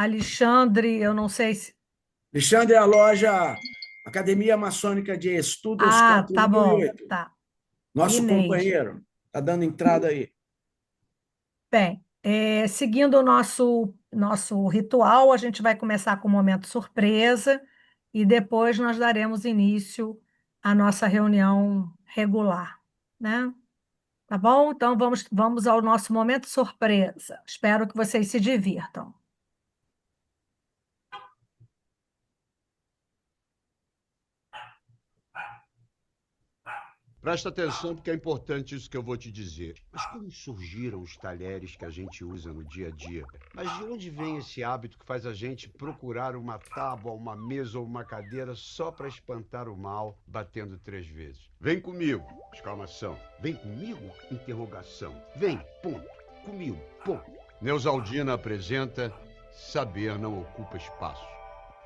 Alexandre, eu não sei se... Alexandre é a loja Academia Maçônica de Estudos Ah, tá bom, 4008. tá. Nosso Inês. companheiro. Está dando entrada aí. Bem, seguindo o nosso ritual, a gente vai começar com o momento surpresa e depois nós daremos início à nossa reunião regular, né? Tá bom? Então vamos ao nosso momento surpresa. Espero que vocês se divirtam. Presta atenção porque é importante isso que eu vou te dizer. Mas como surgiram os talheres que a gente usa no dia a dia? Mas de onde vem esse hábito que faz a gente procurar uma tábua, uma mesa ou uma cadeira só para espantar o mal, batendo 3 vezes? Vem comigo! Exclamação. Vem comigo? Interrogação. Vem, ponto. Comigo, ponto. Neusaldina apresenta Saber não ocupa espaço.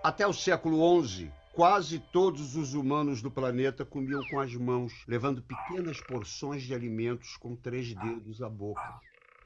Até o século XI, quase todos os humanos do planeta comiam com as mãos, levando pequenas porções de alimentos com 3 dedos à boca.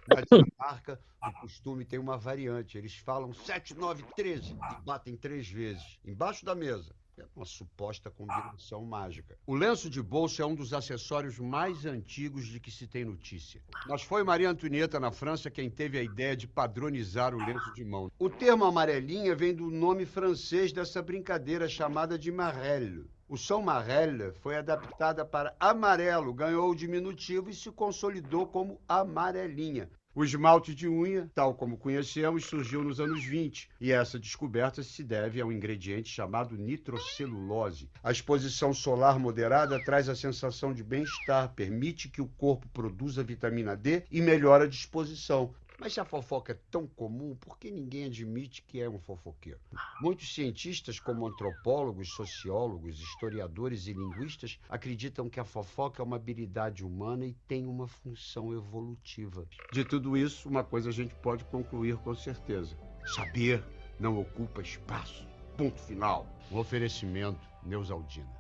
Na Dinamarca, o costume tem uma variante. Eles falam 7, 9, 13 e batem 3 vezes, embaixo da mesa. É uma suposta combinação mágica. O lenço de bolso é um dos acessórios mais antigos de que se tem notícia. Mas foi Maria Antonieta, na França, quem teve a ideia de padronizar o lenço de mão. O termo amarelinha vem do nome francês dessa brincadeira chamada de marelle. O som marelle foi adaptada para amarelo, ganhou o diminutivo e se consolidou como amarelinha. O esmalte de unha, tal como conhecemos, surgiu nos anos 20 e essa descoberta se deve a um ingrediente chamado nitrocelulose. A exposição solar moderada traz a sensação de bem-estar, permite que o corpo produza vitamina D e melhora a disposição. Mas se a fofoca é tão comum, por que ninguém admite que é um fofoqueiro? Muitos cientistas, como antropólogos, sociólogos, historiadores e linguistas, acreditam que a fofoca é uma habilidade humana e tem uma função evolutiva. De tudo isso, uma coisa a gente pode concluir com certeza. Saber não ocupa espaço. Ponto final. Um oferecimento, Neusaldina.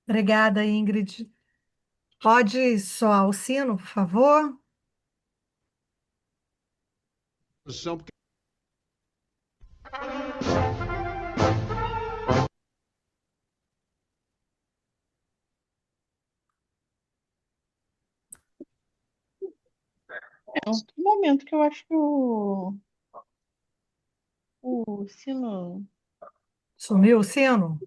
Obrigada, Ingrid. Pode soar o sino, por favor? Porque É um momento que eu acho que o sino. Sumiu o sino?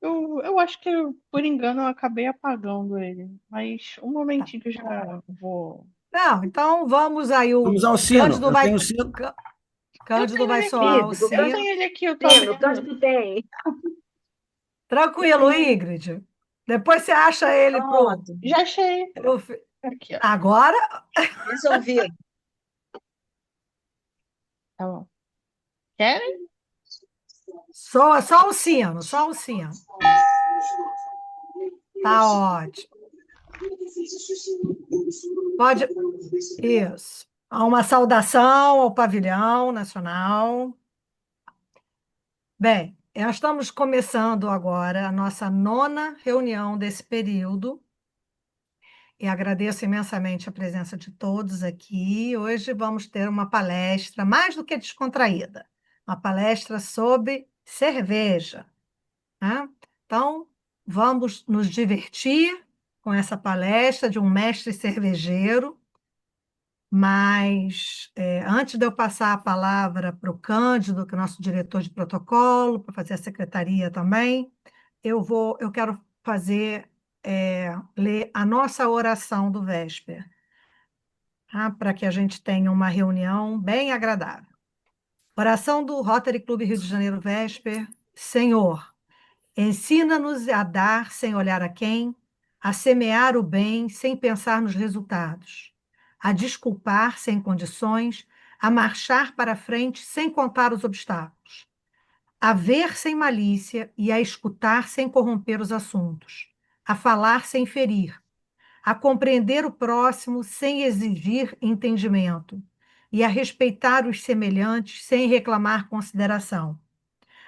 Eu acho que, por engano, eu acabei apagando ele. Mas um Tá. momentinho que eu já vou. Não, então vamos aí. O Vamos ao sino. Cândido Eu vai, tenho sino. Cã- Eu Cândido tenho vai ele soar aqui. o Físico, Eu sino. tenho ele aqui, eu tô Pino, vendo. que tem. Eu Tranquilo, tenho. Ingrid. Depois você acha ele Pronto, Já achei. pro... Aqui, ó. Agora, resolvido. Tá bom. Querem? soa só o sino, só o sino. Tá ótimo. Pode. Isso. Há uma saudação ao pavilhão nacional. Bem, nós estamos começando agora a nossa 9ª reunião desse período. E agradeço imensamente a presença de todos aqui. Hoje vamos ter uma palestra mais do que descontraída, uma palestra sobre cerveja, né? Então, vamos nos divertir com essa palestra de um mestre cervejeiro, mas antes de eu passar a palavra para o Cândido, que é nosso diretor de protocolo, para fazer a secretaria também, eu quero ler a nossa oração do Vésper, tá? Para que a gente tenha uma reunião bem agradável. Oração do Rotary Clube Rio de Janeiro Vésper. Senhor, ensina-nos a dar sem olhar a quem, a semear o bem sem pensar nos resultados, a desculpar sem condições, a marchar para frente sem contar os obstáculos, a ver sem malícia e a escutar sem corromper os assuntos, a falar sem ferir, a compreender o próximo sem exigir entendimento e a respeitar os semelhantes sem reclamar consideração,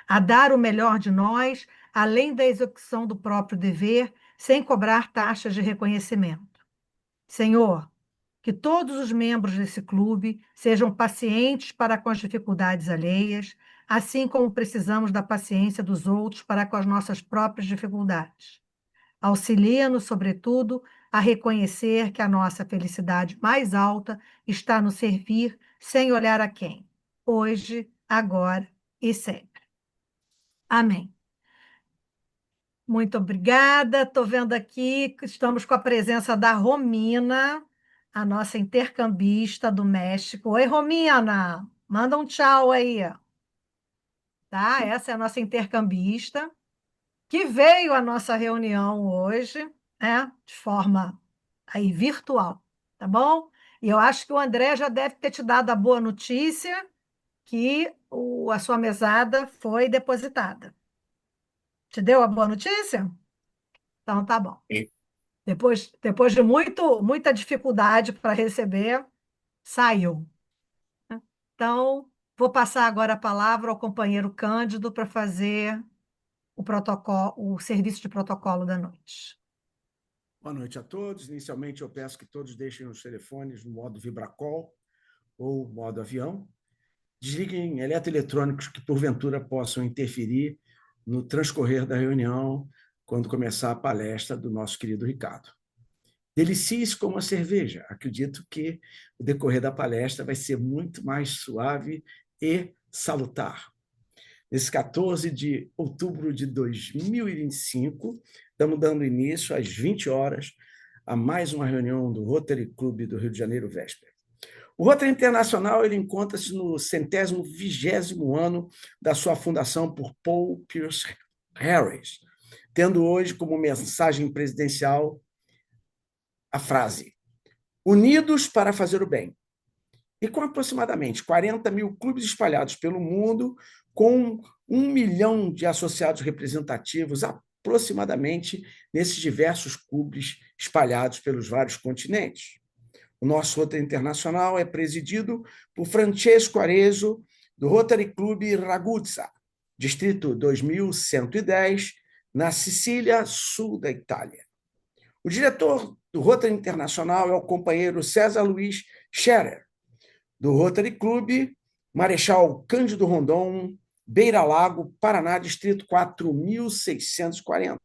a dar o melhor de nós, além da execução do próprio dever, sem cobrar taxas de reconhecimento, Senhor, que todos os membros desse clube sejam pacientes para com as dificuldades alheias, assim como precisamos da paciência dos outros para com as nossas próprias dificuldades. Auxilia-nos, sobretudo, a reconhecer que a nossa felicidade mais alta está no servir sem olhar a quem, hoje, agora e sempre. Amém. Muito obrigada. Estou vendo aqui que estamos com a presença da Romina, a nossa intercambista do México. Oi, Romina, manda um tchau aí. Tá? Essa é a nossa intercambista, que veio à nossa reunião hoje, né, de forma aí virtual, tá bom? E eu acho que o André já deve ter te dado a boa notícia que a sua mesada foi depositada. Te deu a boa notícia? Então tá bom. Depois de muita dificuldade para receber, saiu. Então, vou passar agora a palavra ao companheiro Cândido para fazer o protocolo, o serviço de protocolo da noite. Boa noite a todos. Inicialmente, eu peço que todos deixem os telefones no modo vibracol ou modo avião. Desliguem eletroeletrônicos que, porventura, possam interferir no transcorrer da reunião, quando começar a palestra do nosso querido Ricardo. Delicie-se com uma cerveja. Acredito que o decorrer da palestra vai ser muito mais suave e salutar. Nesse 14 de outubro de 2025, estamos dando início às 20 horas a mais uma reunião do Rotary Club do Rio de Janeiro, Vesper. O Rotary Internacional ele encontra-se no 120º ano da sua fundação por Paul Pierce Harris, tendo hoje como mensagem presidencial a frase: unidos para fazer o bem. E com aproximadamente 40 mil clubes espalhados pelo mundo, com 1 milhão de associados representativos aproximadamente nesses diversos clubes espalhados pelos vários continentes. O nosso Rotary Internacional é presidido por Francesco Arezzo, do Rotary Club Ragusa, distrito 2110, na Sicília, sul da Itália. O diretor do Rotary Internacional é o companheiro César Luiz Scherer, do Rotary Club Marechal Cândido Rondon, Beira Lago, Paraná, distrito 4640.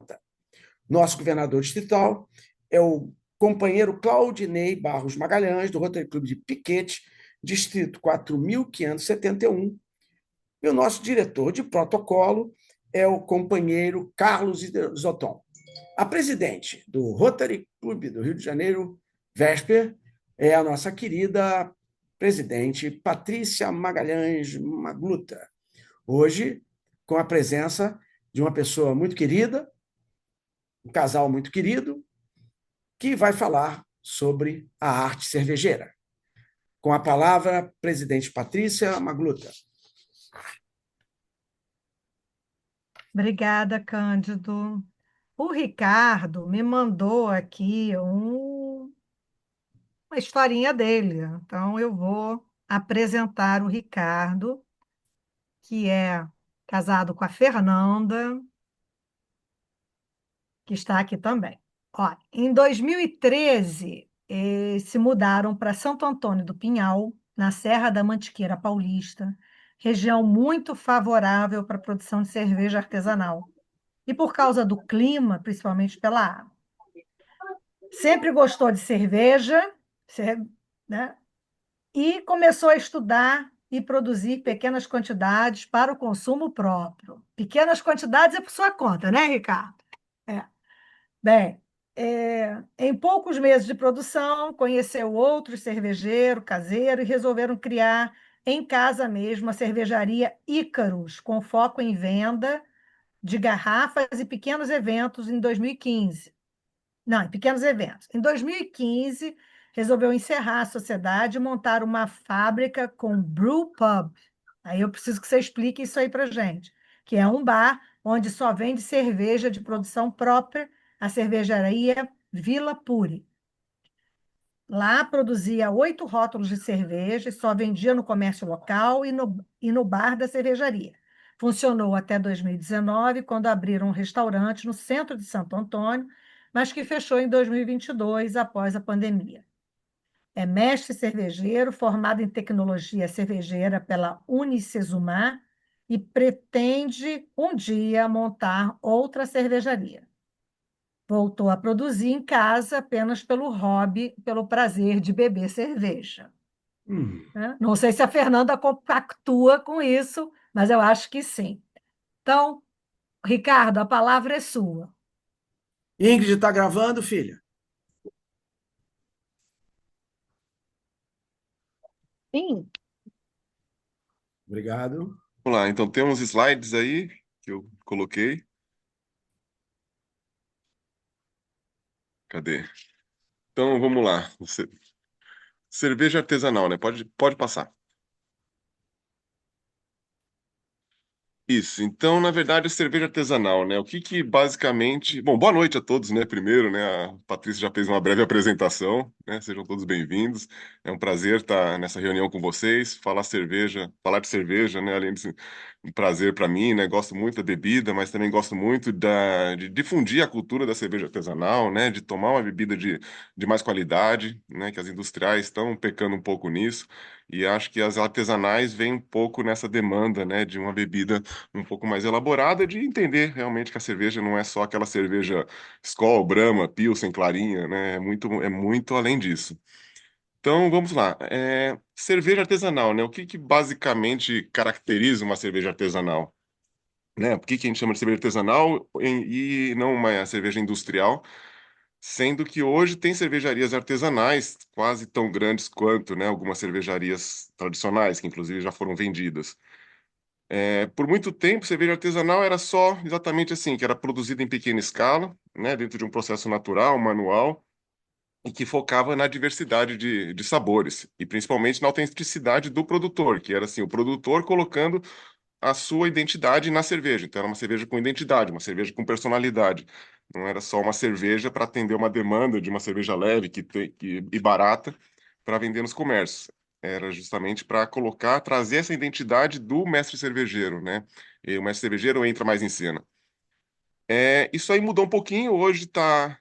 Nosso governador distrital é o companheiro Claudinei Barros Magalhães, do Rotary Club de Piquete, distrito 4571. E o nosso diretor de protocolo é o companheiro Carlos Isoton. A presidente do Rotary Club do Rio de Janeiro, Vesper, é a nossa querida presidente Patrícia Magalhães Magluta. Hoje, com a presença de uma pessoa muito querida, um casal muito querido, que vai falar sobre a arte cervejeira. Com a palavra, presidente Patrícia Magluta. Obrigada, Cândido. O Ricardo me mandou aqui uma historinha dele. Então, eu vou apresentar o Ricardo, que é casado com a Fernanda, que está aqui também. Ó, em 2013, se mudaram para Santo Antônio do Pinhal, na Serra da Mantiqueira Paulista, região muito favorável para a produção de cerveja artesanal. E por causa do clima, principalmente pela água. Sempre gostou de cerveja, né? E começou a estudar e produzir pequenas quantidades para o consumo próprio. Pequenas quantidades é por sua conta, né, Ricardo? É. Bem, em poucos meses de produção, conheceu outros cervejeiros caseiros e resolveram criar em casa mesmo a cervejaria Ícaros, com foco em venda de garrafas e pequenos eventos em 2015. Não, em pequenos eventos. Em 2015, resolveu encerrar a sociedade e montar uma fábrica com brew pub. Aí eu preciso que você explique isso aí para gente, que é um bar onde só vende cerveja de produção própria, a cervejaria Vila Puri. Lá produzia 8 rótulos de cerveja e só vendia no comércio local e no bar da cervejaria. Funcionou até 2019, quando abriram um restaurante no centro de Santo Antônio, mas que fechou em 2022, após a pandemia. É mestre cervejeiro, formado em tecnologia cervejeira pela Unicesumar e pretende um dia montar outra cervejaria. Voltou a produzir em casa apenas pelo hobby, pelo prazer de beber cerveja. Né? Não sei se a Fernanda compactua com isso, mas eu acho que sim. Então, Ricardo, a palavra é sua. Ingrid, está gravando, filha? Sim, Obrigado. Vamos lá, então temos slides aí que eu coloquei. Cadê? Então vamos lá. Cerveja artesanal, né? Pode passar. Isso. Então, na verdade, cerveja artesanal, né? O que que basicamente. Bom, boa noite a todos, né? Primeiro, né? A Patrícia já fez uma breve apresentação, né? Sejam todos bem-vindos. É um prazer estar nessa reunião com vocês, falar de cerveja, né? Além de ser um prazer para mim, né? Gosto muito da bebida, mas também gosto muito de difundir a cultura da cerveja artesanal, né? De tomar uma bebida de mais qualidade, né? Que as industriais estão pecando um pouco nisso. E acho que as artesanais vêm um pouco nessa demanda, né? De uma bebida um pouco mais elaborada de entender realmente que a cerveja não é só aquela cerveja Skol, Brahma, Pilsen, Clarinha, né? É muito além disso. Então, vamos lá. Cerveja artesanal, né? O que que basicamente caracteriza uma cerveja artesanal? Né? Por que que a gente chama de cerveja artesanal e não uma cerveja industrial? Sendo que hoje tem cervejarias artesanais quase tão grandes quanto, né, algumas cervejarias tradicionais, que inclusive já foram vendidas. Por muito tempo, cerveja artesanal era só exatamente assim, que era produzida em pequena escala, né, dentro de um processo natural, manual, e que focava na diversidade de sabores, e principalmente na autenticidade do produtor, que era assim, o produtor colocando a sua identidade na cerveja. Então, era uma cerveja com identidade, uma cerveja com personalidade. Não era só uma cerveja para atender uma demanda de uma cerveja leve e barata para vender nos comércios. Era justamente para colocar, trazer essa identidade do mestre cervejeiro, né? E o mestre cervejeiro entra mais em cena. Isso aí mudou um pouquinho, hoje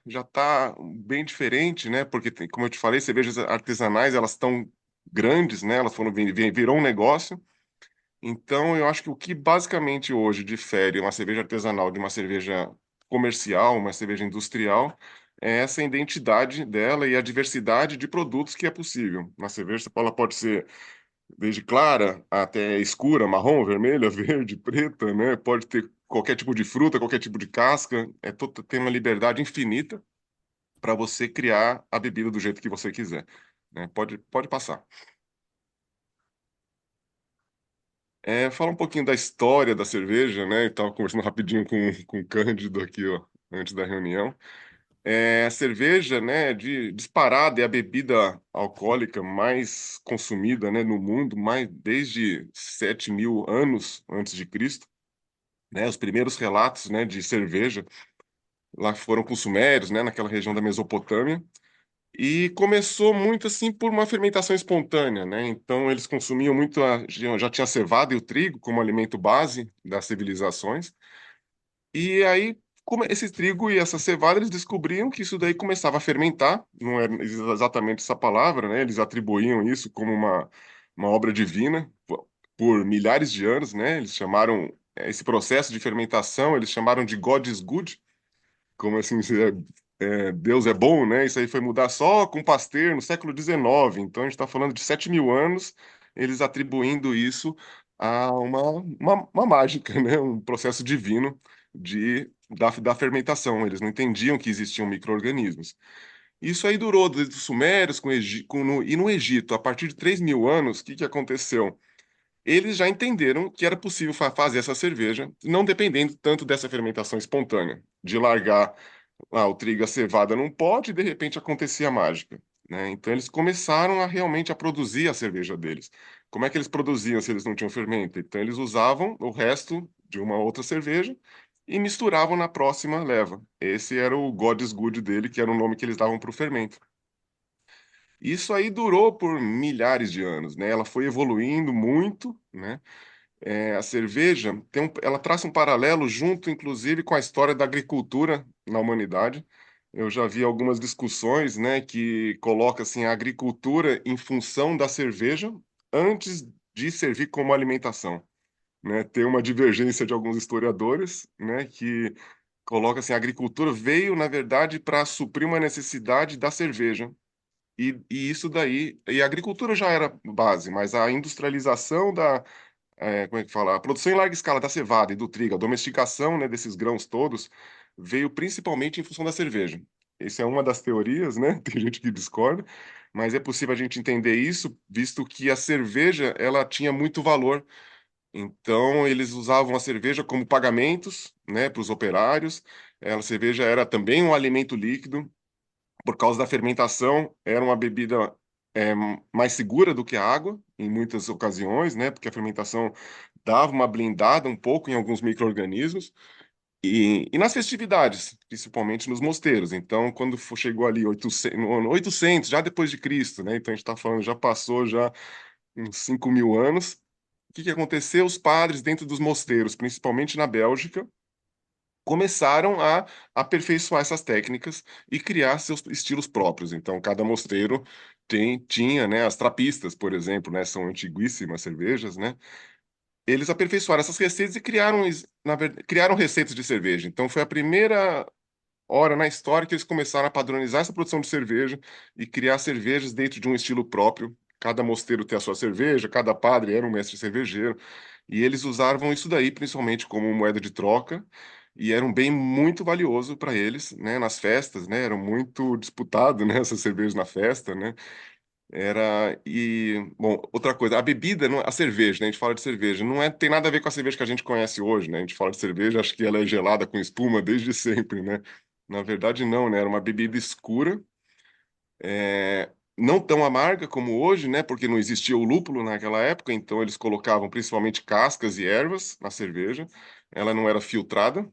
já está bem diferente, né? Porque, como eu te falei, cervejas artesanais, elas estão grandes, né? Elas virou um negócio. Então, eu acho que o que basicamente hoje difere uma cerveja artesanal de uma cerveja comercial, uma cerveja industrial, é essa identidade dela e a diversidade de produtos que é possível. Uma cerveja, ela pode ser desde clara até escura, marrom, vermelha, verde, preta, né? Pode ter qualquer tipo de fruta, qualquer tipo de casca. Tem uma liberdade infinita para você criar a bebida do jeito que você quiser, né? Pode passar. Fala um pouquinho da história da cerveja, né? Eu tava conversando rapidinho com o Cândido aqui, ó, antes da reunião. A cerveja, né, disparada é a bebida alcoólica mais consumida, né, no mundo, mais desde 7.000 anos antes de Cristo, né? Os primeiros relatos, né, de cerveja lá foram com os sumérios, né, naquela região da Mesopotâmia. E começou muito assim por uma fermentação espontânea, né? Então eles consumiam muito, já tinha a cevada e o trigo como alimento base das civilizações. E aí esse trigo e essa cevada eles descobriam que isso daí começava a fermentar, não é exatamente essa palavra, né? Eles atribuíam isso como uma obra divina por milhares de anos, né? Eles chamaram esse processo de fermentação, eles chamaram de God is good, como assim, Deus é bom, né? Isso aí foi mudar só com Pasteur no século XIX. Então a gente está falando de 7.000 anos, eles atribuindo isso a uma mágica, né? Um processo divino da fermentação. Eles não entendiam que existiam micro-organismos. Isso aí durou desde os Sumérios e no Egito, a partir de 3.000 anos, o que que aconteceu? Eles já entenderam que era possível fazer essa cerveja, não dependendo tanto dessa fermentação espontânea, de largar o trigo e a cevada num pote e de repente acontecia a mágica, né? Então eles começaram a realmente a produzir a cerveja deles. Como é que eles produziam se eles não tinham fermento? Então eles usavam o resto de uma outra cerveja e misturavam na próxima leva. Esse era o God's Good dele, que era o nome que eles davam para o fermento. Isso aí durou por milhares de anos, né? Ela foi evoluindo muito, né? A cerveja ela traça um paralelo junto, inclusive, com a história da agricultura na humanidade, eu já vi algumas discussões, né, que coloca assim a agricultura em função da cerveja antes de servir como alimentação, né? Tem uma divergência de alguns historiadores, né, que coloca assim a agricultura veio, na verdade, para suprir uma necessidade da cerveja. E isso daí, e a agricultura já era base, mas a industrialização como é que fala? A produção em larga escala da cevada e do trigo, a domesticação, né, desses grãos todos, veio principalmente em função da cerveja. Essa é uma das teorias, né? Tem gente que discorda, mas é possível a gente entender isso, visto que a cerveja, ela tinha muito valor. Então, eles usavam a cerveja como pagamentos, né, para os operários. A cerveja era também um alimento líquido, por causa da fermentação, era uma bebida é, mais segura do que a água, em muitas ocasiões, né? Porque a fermentação dava uma blindada um pouco em alguns micro-organismos. E nas festividades, principalmente nos mosteiros. Então, quando chegou ali 800, no ano 800, já depois de Cristo, né? Então, a gente está falando, já passou já uns 5.000 anos. O que que aconteceu? Os padres dentro dos mosteiros, principalmente na Bélgica, começaram a aperfeiçoar essas técnicas e criar seus estilos próprios. Então, cada mosteiro tinha, né, as trapistas, por exemplo, né, são antiguíssimas cervejas, né? Eles aperfeiçoaram essas receitas e criaram, na verdade, criaram receitas de cerveja. Então, foi a primeira hora na história que eles começaram a padronizar essa produção de cerveja e criar cervejas dentro de um estilo próprio. Cada mosteiro tem a sua cerveja, cada padre era um mestre cervejeiro, e eles usavam isso daí principalmente como moeda de troca, e era um bem muito valioso para eles, né, nas festas, né, era muito disputado, né, essas cervejas na festa, né, bom, outra coisa, a bebida, a cerveja, né? A gente fala de cerveja, não tem nada a ver com a cerveja que a gente conhece hoje, né? A gente fala de cerveja, acho que ela é gelada com espuma desde sempre, né? Na verdade, não, né? Era uma bebida escura, não tão amarga como hoje, né? Porque não existia o lúpulo naquela época, então eles colocavam principalmente cascas e ervas na cerveja. Ela não era filtrada,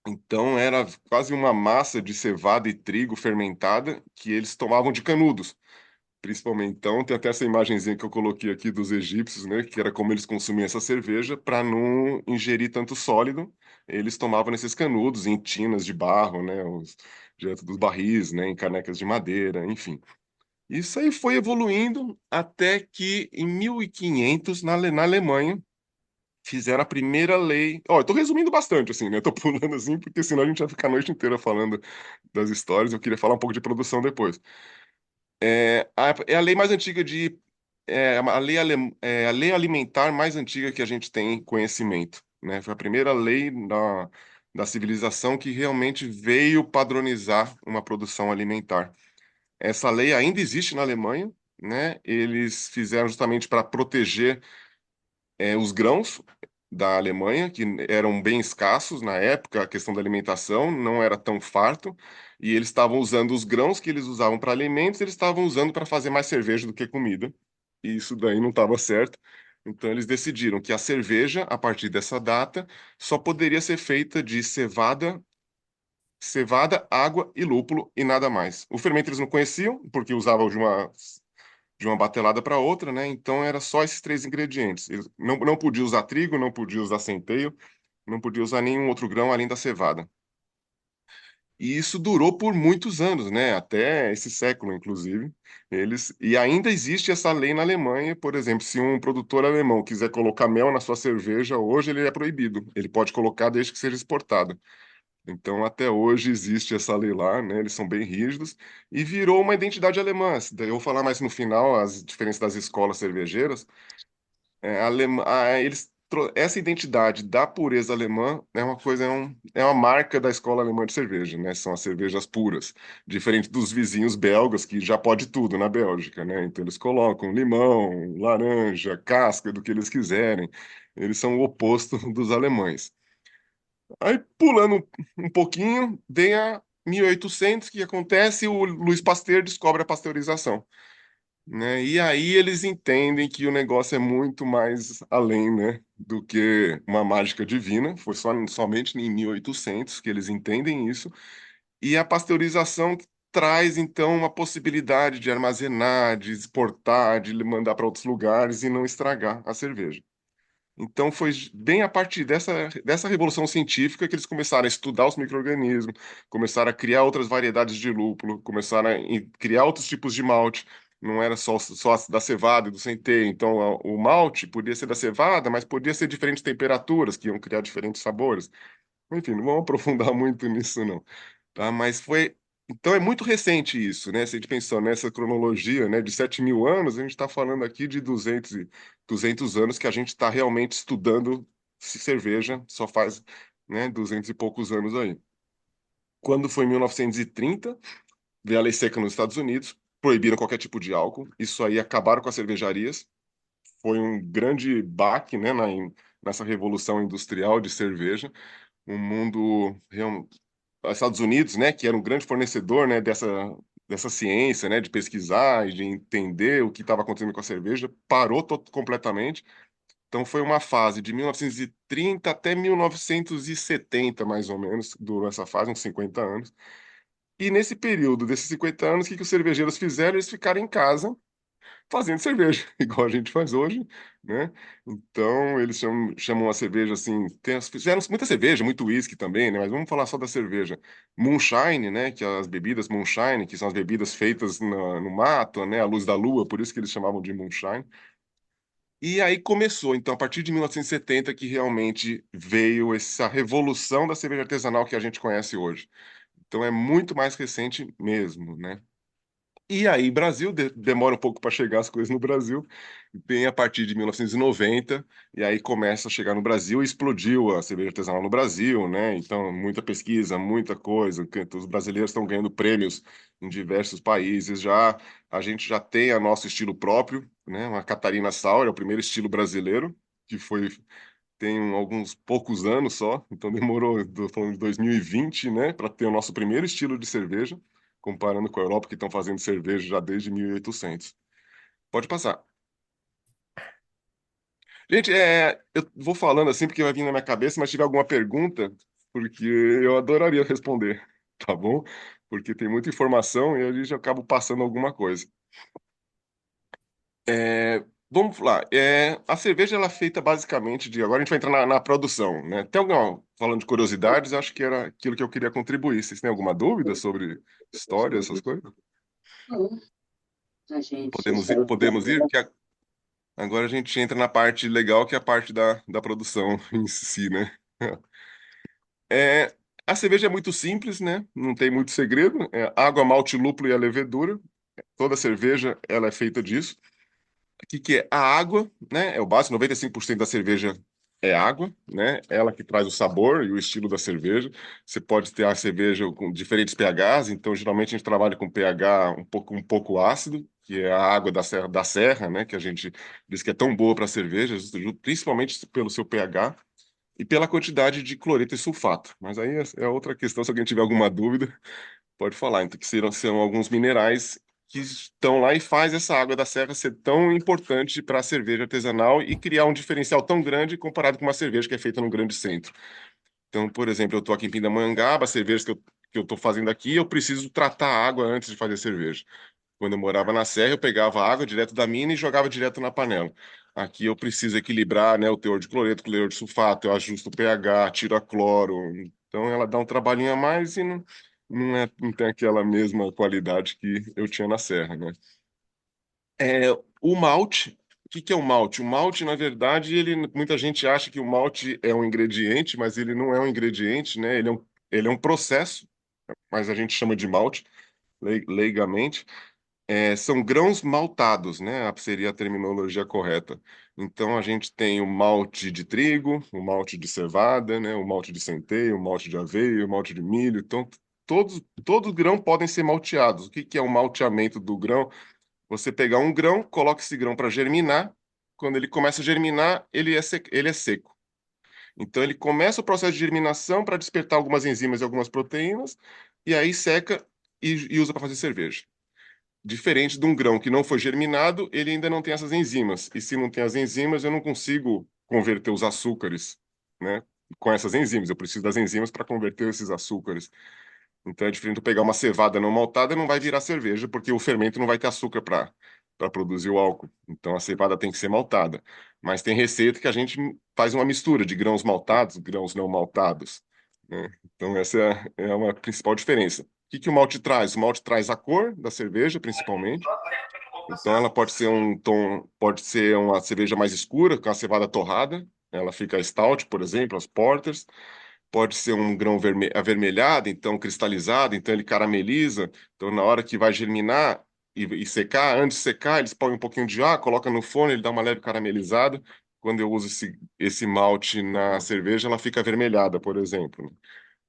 então era quase uma massa de cevada e trigo fermentada que eles tomavam de canudos. Principalmente. Então, tem até essa imagenzinha que eu coloquei aqui dos egípcios, né? Que era como eles consumiam essa cerveja para não ingerir tanto sólido. Eles tomavam nesses canudos, em tinas de barro, né? Direto dos barris, né? Em canecas de madeira, enfim. Isso aí foi evoluindo até que em 1500, na Alemanha, fizeram a primeira lei. Ó, eu tô resumindo bastante, assim, né? Tô pulando assim, porque senão a gente vai ficar a noite inteira falando das histórias. Eu queria falar um pouco de produção depois. É a lei mais antiga a lei alimentar mais antiga que a gente tem conhecimento, né? Foi a primeira lei da civilização que realmente veio padronizar uma produção alimentar. Essa lei ainda existe na Alemanha, né? Eles fizeram justamente para proteger os grãos da Alemanha, que eram bem escassos na época, a questão da alimentação não era tão farto, e eles estavam usando os grãos que eles usavam para alimentos, eles estavam usando para fazer mais cerveja do que comida, e isso daí não estava certo. Então eles decidiram que a cerveja, a partir dessa data, só poderia ser feita de cevada, água e lúpulo e nada mais. O fermento eles não conheciam, porque usavam de uma batelada para outra, né? Então era só esses três ingredientes. Ele não podia usar trigo, não podia usar centeio, não podia usar nenhum outro grão além da cevada. E isso durou por muitos anos, né? Até esse século, inclusive. E ainda existe essa lei na Alemanha, por exemplo, se um produtor alemão quiser colocar mel na sua cerveja, hoje ele é proibido. Ele pode colocar desde que seja exportado. Então, até hoje existe essa lei lá, né? Eles são bem rígidos e virou uma identidade alemã. Daí eu vou falar mais no final as diferenças das escolas cervejeiras. Essa identidade da pureza alemã é uma coisa, é uma marca da escola alemã de cerveja, né? São as cervejas puras, diferente dos vizinhos belgas que já pode tudo na Bélgica, né? Então eles colocam limão, laranja, casca do que eles quiserem. Eles são o oposto dos alemães. Aí, pulando um pouquinho, vem a 1800, que acontece, o Louis Pasteur descobre a pasteurização, né? E aí eles entendem que o negócio é muito mais além, né, do que uma mágica divina. Foi somente em 1800 que eles entendem isso. E a pasteurização traz, então, uma possibilidade de armazenar, de exportar, de mandar para outros lugares e não estragar a cerveja. Então, foi bem a partir dessa revolução científica que eles começaram a estudar os micro-organismos, começaram a criar outras variedades de lúpulo, começaram a criar outros tipos de malte. Não era só da cevada e do centeio. Então, o malte podia ser da cevada, mas podia ser diferentes temperaturas, que iam criar diferentes sabores. Enfim, não vamos aprofundar muito nisso, não. Tá? Mas foi. Então é muito recente isso, né? Se a gente pensar nessa cronologia, né, de 7.000 anos, a gente está falando aqui de 200 anos que a gente está realmente estudando cerveja, só faz, né, 200 e poucos anos aí. Quando foi em 1930, veio a lei seca nos Estados Unidos, proibiram qualquer tipo de álcool, isso aí acabaram com as cervejarias, foi um grande baque, né, nessa revolução industrial de cerveja. O mundo os Estados Unidos, né, que era um grande fornecedor, né, dessa ciência, né, de pesquisar e de entender o que estava acontecendo com a cerveja, parou completamente. Então foi uma fase de 1930 até 1970, mais ou menos, durou essa fase, uns 50 anos. E nesse período desses 50 anos, o que os cervejeiros fizeram? Eles ficaram em casa fazendo cerveja, igual a gente faz hoje, né? Então, eles chamam a cerveja assim, fizeram muita cerveja, muito uísque também, né? Mas vamos falar só da cerveja. Moonshine, né? Que é as bebidas Moonshine, que são as bebidas feitas no mato, né? À luz da lua, por isso que eles chamavam de Moonshine. E aí começou, então, a partir de 1970, que realmente veio essa revolução da cerveja artesanal que a gente conhece hoje. Então, é muito mais recente mesmo, né? E aí, Brasil, demora um pouco para chegar as coisas no Brasil, vem a partir de 1990, e aí começa a chegar no Brasil e explodiu a cerveja artesanal no Brasil, né? Então, muita pesquisa, muita coisa, os brasileiros estão ganhando prêmios em diversos países já, a gente já tem a nosso estilo próprio, né? Uma Catarina Sour, é o primeiro estilo brasileiro, que tem alguns poucos anos só, então demorou, tô falando de 2020, né, para ter o nosso primeiro estilo de cerveja, comparando com a Europa, que estão fazendo cerveja já desde 1800. Pode passar. Gente, eu vou falando assim porque vai vir na minha cabeça, mas se tiver alguma pergunta, porque eu adoraria responder, tá bom? Porque tem muita informação e a gente acaba passando alguma coisa. Vamos lá. A cerveja ela é feita basicamente de. Agora a gente vai entrar na produção, né? Tem alguma. Falando de curiosidades, acho que era aquilo que eu queria contribuir. Vocês têm alguma dúvida sobre história, essas coisas? A gente Podemos ir? Agora a gente entra na parte legal, que é a parte da produção em si, né? É, a cerveja é muito simples, né? Não tem muito segredo. É água, malte, lúpulo e a levedura. Toda cerveja ela é feita disso. O que que é? A água, né? É o básico, 95% da cerveja é água, né? Ela que traz o sabor e o estilo da cerveja. Você pode ter a cerveja com diferentes pHs, então geralmente a gente trabalha com pH um pouco ácido, que é a água da serra, né? Que a gente diz que é tão boa para cerveja, principalmente pelo seu pH e pela quantidade de cloreto e sulfato. Mas aí é outra questão, se alguém tiver alguma dúvida, pode falar. Então, que são alguns minerais que estão lá e faz essa água da serra ser tão importante para a cerveja artesanal e criar um diferencial tão grande comparado com uma cerveja que é feita no grande centro. Então, por exemplo, eu estou aqui em Pindamonhangaba, as cervejas que eu estou fazendo aqui, eu preciso tratar a água antes de fazer cerveja. Quando eu morava na serra, eu pegava a água direto da mina e jogava direto na panela. Aqui eu preciso equilibrar, né, o teor de cloreto, com o teor de sulfato, eu ajusto o pH, tiro a cloro. Então ela dá um trabalhinho a mais e não tem aquela mesma qualidade que eu tinha na serra, né? O malte, o que que é o malte? O malte, na verdade, muita gente acha que o malte é um ingrediente, mas ele não é um ingrediente, né? Ele é um processo, mas a gente chama de malte, leigamente. São grãos maltados, né? Seria a terminologia correta. Então a gente tem o malte de trigo, o malte de cevada, né? O malte de centeio, o malte de aveia, o malte de milho. Então todos os grãos podem ser malteados. O que que é o malteamento do grão? Você pegar um grão, coloca esse grão para germinar. Quando ele começa a germinar, ele é seco. Então ele começa o processo de germinação para despertar algumas enzimas e algumas proteínas, e aí seca e usa para fazer cerveja. Diferente de um grão que não foi germinado, ele ainda não tem essas enzimas. E se não tem as enzimas, eu não consigo converter os açúcares, né, com essas enzimas. Eu preciso das enzimas para converter esses açúcares. Então é diferente de eu pegar uma cevada não maltada, não vai virar cerveja, porque o fermento não vai ter açúcar para produzir o álcool. Então a cevada tem que ser maltada. Mas tem receita que a gente faz uma mistura de grãos maltados, grãos não maltados, né? Então essa é uma principal diferença. O que que o malte traz? O malte traz a cor da cerveja, principalmente. Então ela pode ser um tom, pode ser uma cerveja mais escura, com a cevada torrada. Ela fica stout, por exemplo, as porters. Pode ser um grão avermelhado, então cristalizado, então ele carameliza. Então na hora que vai germinar e secar, antes de secar, eles põem um pouquinho de água, coloca no forno, ele dá uma leve caramelizada. Quando eu uso esse malte na cerveja, ela fica avermelhada, por exemplo, né?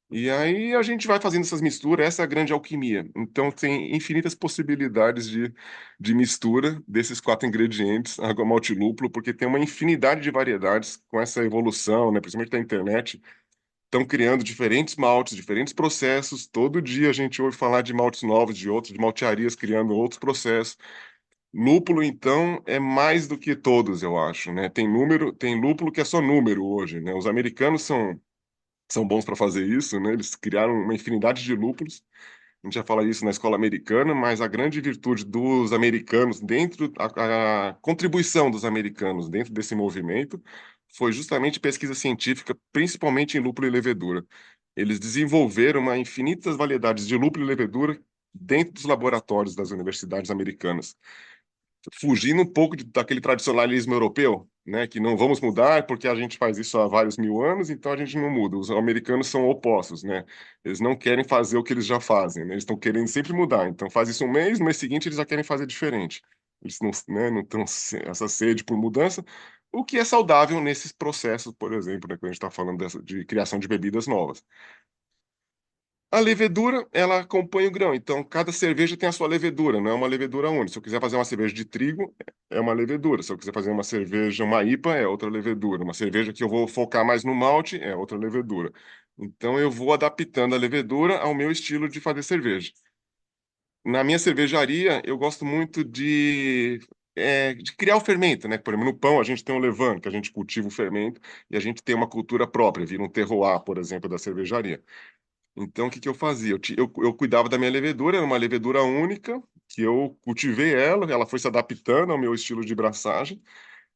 E aí a gente vai fazendo essas misturas, essa é a grande alquimia. Então tem infinitas possibilidades de mistura desses quatro ingredientes, água, malte e lúpulo, porque tem uma infinidade de variedades com essa evolução, né, principalmente da internet, estão criando diferentes maltes, diferentes processos. Todo dia a gente ouve falar de maltes novos, de outros, de maltearias criando outros processos. Lúpulo, então, é mais do que todos, eu acho, né? Tem número, tem lúpulo que é só número hoje, né? Os americanos são bons para fazer isso, né? Eles criaram uma infinidade de lúpulos. A gente já fala isso na escola americana, mas a grande virtude dos americanos, a contribuição dos americanos dentro desse movimento, foi justamente pesquisa científica, principalmente em lúpulo e levedura. Eles desenvolveram uma infinitas variedades de lúpulo e levedura dentro dos laboratórios das universidades americanas, fugindo um pouco daquele tradicionalismo europeu, né, que não vamos mudar porque a gente faz isso há vários mil anos, então a gente não muda. Os americanos são opostos, né? Eles não querem fazer o que eles já fazem, né? Eles estão querendo sempre mudar. Então faz isso um mês, no mês seguinte eles já querem fazer diferente. Eles não, né, não têm essa sede por mudança, o que é saudável nesses processos, por exemplo, né, quando a gente está falando de criação de bebidas novas. A levedura, ela acompanha o grão. Então, cada cerveja tem a sua levedura, não é uma levedura única. Se eu quiser fazer uma cerveja de trigo, é uma levedura. Se eu quiser fazer uma cerveja, uma IPA, é outra levedura. Uma cerveja que eu vou focar mais no malte, é outra levedura. Então, eu vou adaptando a levedura ao meu estilo de fazer cerveja. Na minha cervejaria, eu gosto muito de criar o fermento, né? Por exemplo, no pão, a gente tem o levain, que a gente cultiva o fermento, e a gente tem uma cultura própria, vira um terroir, por exemplo, da cervejaria. Então, o que que eu fazia? Eu cuidava da minha levedura, era uma levedura única, que eu cultivei ela, ela foi se adaptando ao meu estilo de braçagem,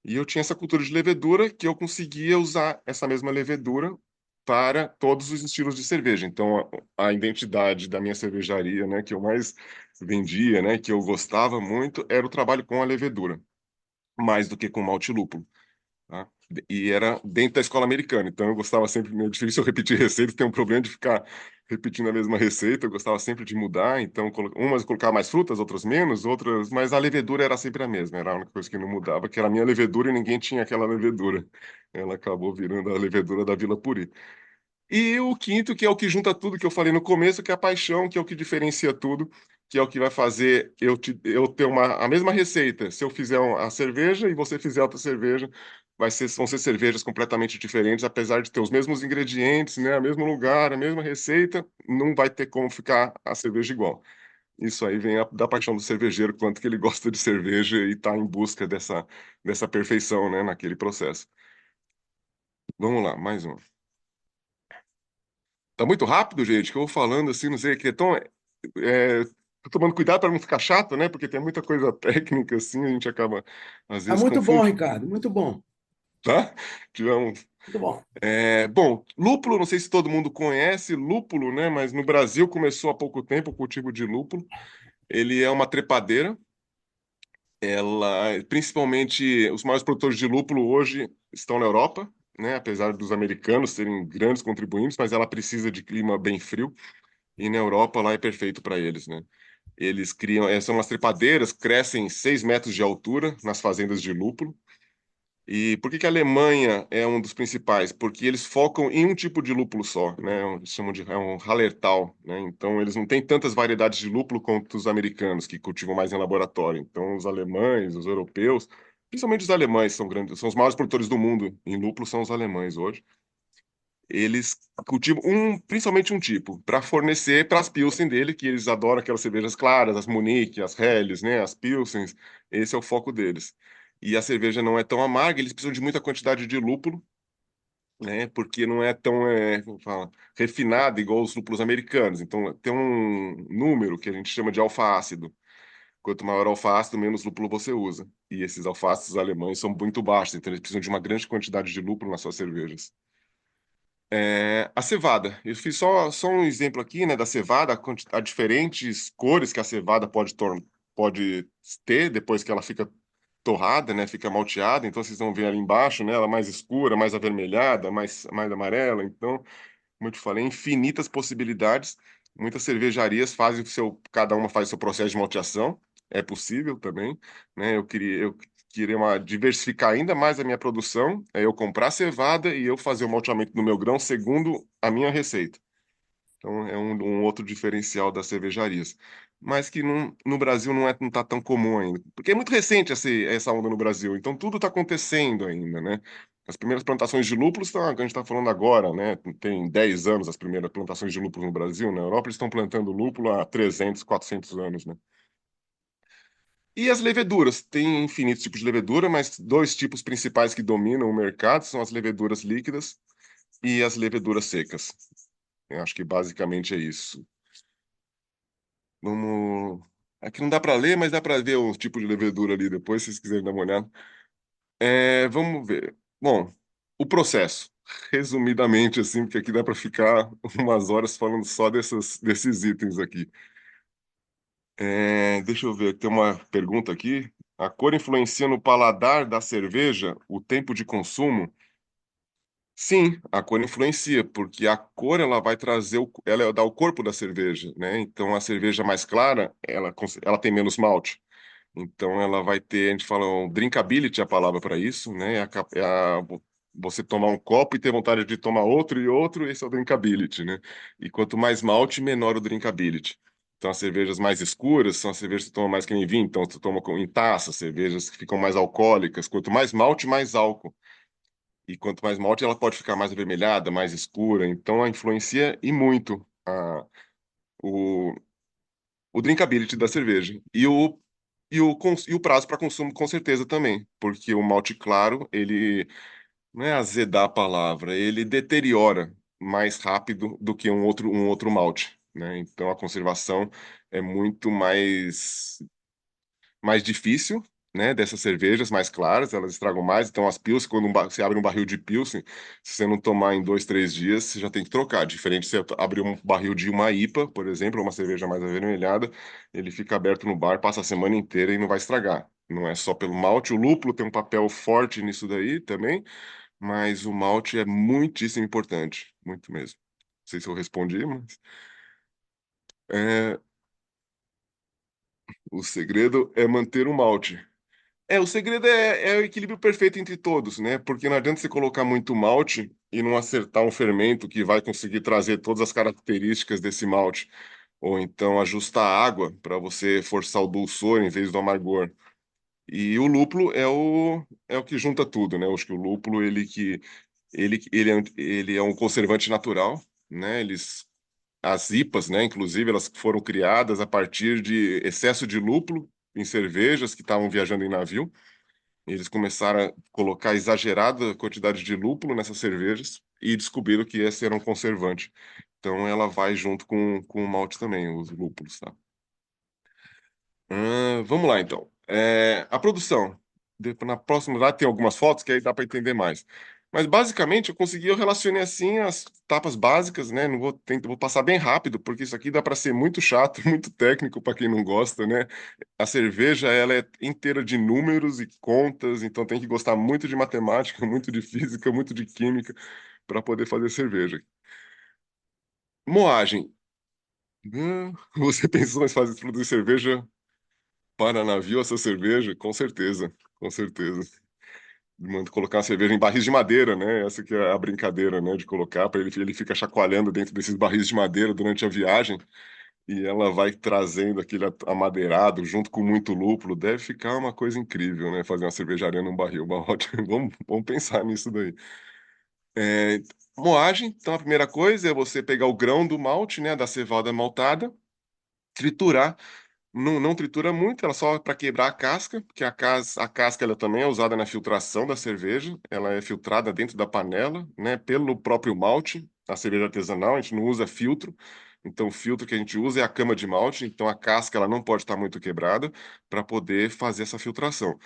e eu tinha essa cultura de levedura que eu conseguia usar essa mesma levedura para todos os estilos de cerveja. Então, a identidade da minha cervejaria, né, que eu mais vendia, né, que eu gostava muito, era o trabalho com a levedura, mais do que com malte e lúpulo, tá? E era dentro da escola americana, então eu gostava sempre, é difícil eu repetir receitas, tem um problema de ficar repetindo a mesma receita, eu gostava sempre de mudar, então umas eu colocava mais frutas, outras menos, outras, mas a levedura era sempre a mesma, era a única coisa que não mudava, que era a minha levedura e ninguém tinha aquela levedura. Ela acabou virando a levedura da Vila Puri. E o quinto, que é o que junta tudo que eu falei no começo, que é a paixão, que é o que diferencia tudo, que é o que vai fazer eu ter a mesma receita. Se eu fizer a cerveja e você fizer outra cerveja, vão ser cervejas completamente diferentes, apesar de ter os mesmos ingredientes, né, o mesmo lugar, a mesma receita, não vai ter como ficar a cerveja igual. Isso aí vem da paixão do cervejeiro, quanto que ele gosta de cerveja e está em busca dessa perfeição, né, naquele processo. Vamos lá, mais um. Tá muito rápido, gente, que eu vou falando assim, não sei o que. Então, tô tomando cuidado para não ficar chato, né? Porque tem muita coisa técnica, assim, a gente acaba, às Tá vezes, muito bom, confundindo, Ricardo, muito bom, tá? Tivemos. muito bom. Bom, lúpulo, não sei se todo mundo conhece lúpulo, né? Mas no Brasil começou há pouco tempo o cultivo de lúpulo. Ele é uma trepadeira. Principalmente, os maiores produtores de lúpulo hoje estão na Europa, né? Apesar dos americanos serem grandes contribuintes, mas ela precisa de clima bem frio. E na Europa lá é perfeito para eles, né? Eles criam, são umas trepadeiras, crescem 6 metros de altura nas fazendas de lúpulo. E por que que a Alemanha é um dos principais? Porque eles focam em um tipo de lúpulo só, né? Eles chamam de um Hallertau, né? Então eles não têm tantas variedades de lúpulo quanto os americanos, que cultivam mais em laboratório. Então os alemães, os europeus, principalmente os alemães são grandes, são os maiores produtores do mundo em lúpulo, são os alemães hoje. Eles cultivam principalmente um tipo, para fornecer para as Pilsen dele, que eles adoram aquelas cervejas claras, as Munique, as Helles, né, as Pilsens, esse é o foco deles. E a cerveja não é tão amarga, eles precisam de muita quantidade de lúpulo, né, porque não é tão, como fala, refinada igual os lúpulos americanos. Então tem um número que a gente chama de alfa-ácido. Quanto maior o alface, menos lúpulo você usa. E esses alfaces alemães são muito baixos, então eles precisam de uma grande quantidade de lúpulo nas suas cervejas. A cevada. Eu fiz só um exemplo aqui, né, da cevada, a diferentes cores que a cevada pode ter depois que ela fica torrada, né, fica malteada. Então vocês vão ver ali embaixo, né, ela mais escura, mais avermelhada, mais amarela. Então, como eu te falei, infinitas possibilidades. Muitas cervejarias fazem cada uma faz o seu processo de malteação. É possível também, né? Eu queria diversificar ainda mais a minha produção, é eu comprar cevada e eu fazer o malteamento do meu grão segundo a minha receita. Então é um outro diferencial das cervejarias. Mas que no Brasil não tá tão comum ainda. Porque é muito recente essa onda no Brasil, então tudo está acontecendo ainda, né? As primeiras plantações de lúpulos, a gente está falando agora, né? Tem 10 anos as primeiras plantações de lúpulos no Brasil. Na Europa eles estão plantando lúpulo há 300, 400 anos, né? E as leveduras? Tem infinitos tipos de levedura, mas dois tipos principais que dominam o mercado são as leveduras líquidas e as leveduras secas. Eu acho que basicamente é isso. Vamos. Aqui não dá para ler, mas dá para ver o tipo de levedura ali depois, se vocês quiserem dar uma olhada. Vamos ver. Bom, o processo. Resumidamente, assim, porque aqui dá para ficar umas horas falando só desses itens aqui. Deixa eu ver, tem uma pergunta aqui. A cor influencia no paladar da cerveja, o tempo de consumo? Sim, a cor influencia, porque a cor ela vai trazer ela dá o corpo da cerveja, né? Então a cerveja mais clara, ela tem menos malte. Então ela vai ter, a gente fala, um drinkability é a palavra para isso, né? Você tomar um copo e ter vontade de tomar outro e outro, esse é o drinkability, né? E quanto mais malte, menor o drinkability. Então as cervejas mais escuras são as cervejas que você toma mais que nem vinho, então você toma em taça, cervejas que ficam mais alcoólicas. Quanto mais malte, mais álcool. E quanto mais malte, ela pode ficar mais avermelhada, mais escura. Então, a influencia e muito o, o drinkability da cerveja. E o prazo para consumo, com certeza, também. Porque o malte claro, ele não é azedar a palavra, ele deteriora mais rápido do que um outro malte, né? Então, a conservação é muito mais difícil, né, dessas cervejas mais claras, elas estragam mais. Então, as Pilsen, quando você abre um barril de Pilsen, se você não tomar em 2, 3 dias, você já tem que trocar. Diferente se você abrir um barril de uma IPA, por exemplo, uma cerveja mais avermelhada, ele fica aberto no bar, passa a semana inteira e não vai estragar. Não é só pelo malte, o lúpulo tem um papel forte nisso daí também, mas o malte é muitíssimo importante, muito mesmo. Não sei se eu respondi, mas é, o segredo é manter o malte. O segredo é o equilíbrio perfeito entre todos, né? Porque não adianta você colocar muito malte e não acertar um fermento que vai conseguir trazer todas as características desse malte. Ou então ajustar a água para você forçar o dulçor em vez do amargor. E o lúpulo é o que junta tudo, né? Eu acho que o lúpulo, ele é um conservante natural, né? As IPAs, né? Inclusive, elas foram criadas a partir de excesso de lúpulo em cervejas que estavam viajando em navio. Eles começaram a colocar exagerada quantidade de lúpulo nessas cervejas e descobriram que esse era um conservante. Então ela vai junto com o malte também, os lúpulos, tá? Vamos lá, então. A produção. Na próxima lá tem algumas fotos que aí dá para entender mais. Mas basicamente eu relacionei assim as etapas básicas, né? Não vou passar bem rápido, porque isso aqui dá para ser muito chato, muito técnico para quem não gosta, né? A cerveja, ela é inteira de números e contas, então tem que gostar muito de matemática, muito de física, muito de química para poder fazer cerveja. Moagem. Você pensou em produzir cerveja para navio, essa cerveja? Com certeza, com certeza. Manda colocar a cerveja em barris de madeira, né? Essa que é a brincadeira, né? De colocar, para ele fica chacoalhando dentro desses barris de madeira durante a viagem. E ela vai trazendo aquele amadeirado junto com muito lúpulo. Deve ficar uma coisa incrível, né? Fazer uma cervejaria num barril. Vamos pensar nisso daí. É, Moagem, então a primeira coisa é você pegar o grão do malte, né? Da cevada maltada, triturar. Não tritura muito, ela só para quebrar a casca, porque a casca ela também é usada na filtração da cerveja. Ela é filtrada dentro da panela, né? Pelo próprio malte. A cerveja artesanal, a gente não usa filtro. Então, o filtro que a gente usa é a cama de malte, então a casca ela não pode estar muito quebrada para poder fazer essa filtração.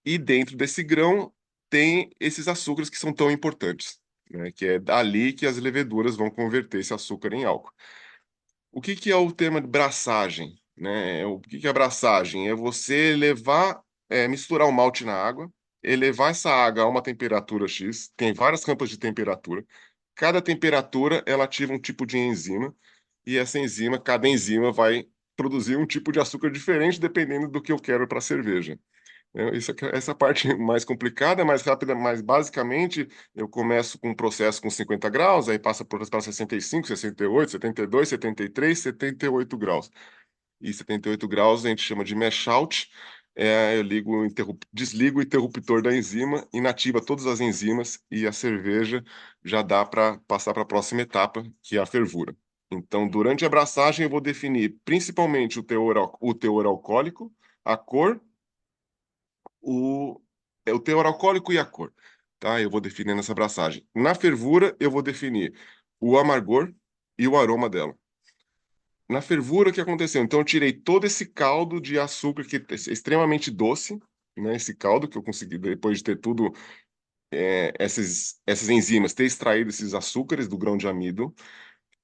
E dentro desse grão tem esses açúcares que são tão importantes, né? Que é dali que as leveduras vão converter esse açúcar em álcool. O que que é o tema de braçagem, né? O que que é braçagem? É você misturar o malte na água, elevar essa água a uma temperatura X, tem várias rampas de temperatura. Cada temperatura ela ativa um tipo de enzima e cada enzima vai produzir um tipo de açúcar diferente dependendo do que eu quero para a cerveja. Essa parte mais complicada, mais rápida, mas basicamente eu começo com um processo com 50 graus, aí passa para 65, 68, 72, 73, 78 graus. E 78 graus a gente chama de mash out. Eu desligo o interruptor da enzima, inativa todas as enzimas e a cerveja já dá para passar para a próxima etapa, que é a fervura. Então, durante a abraçagem, eu vou definir principalmente o teor alcoólico, a cor o, o teor alcoólico e a cor, tá? Eu vou definir nessa abraçagem. Na fervura, eu vou definir o amargor e o aroma dela. Na fervura, o que aconteceu? Então, eu tirei todo esse caldo de açúcar que é extremamente doce, né? Esse caldo que eu consegui, depois de ter tudo, essas enzimas, ter extraído esses açúcares do grão de amido,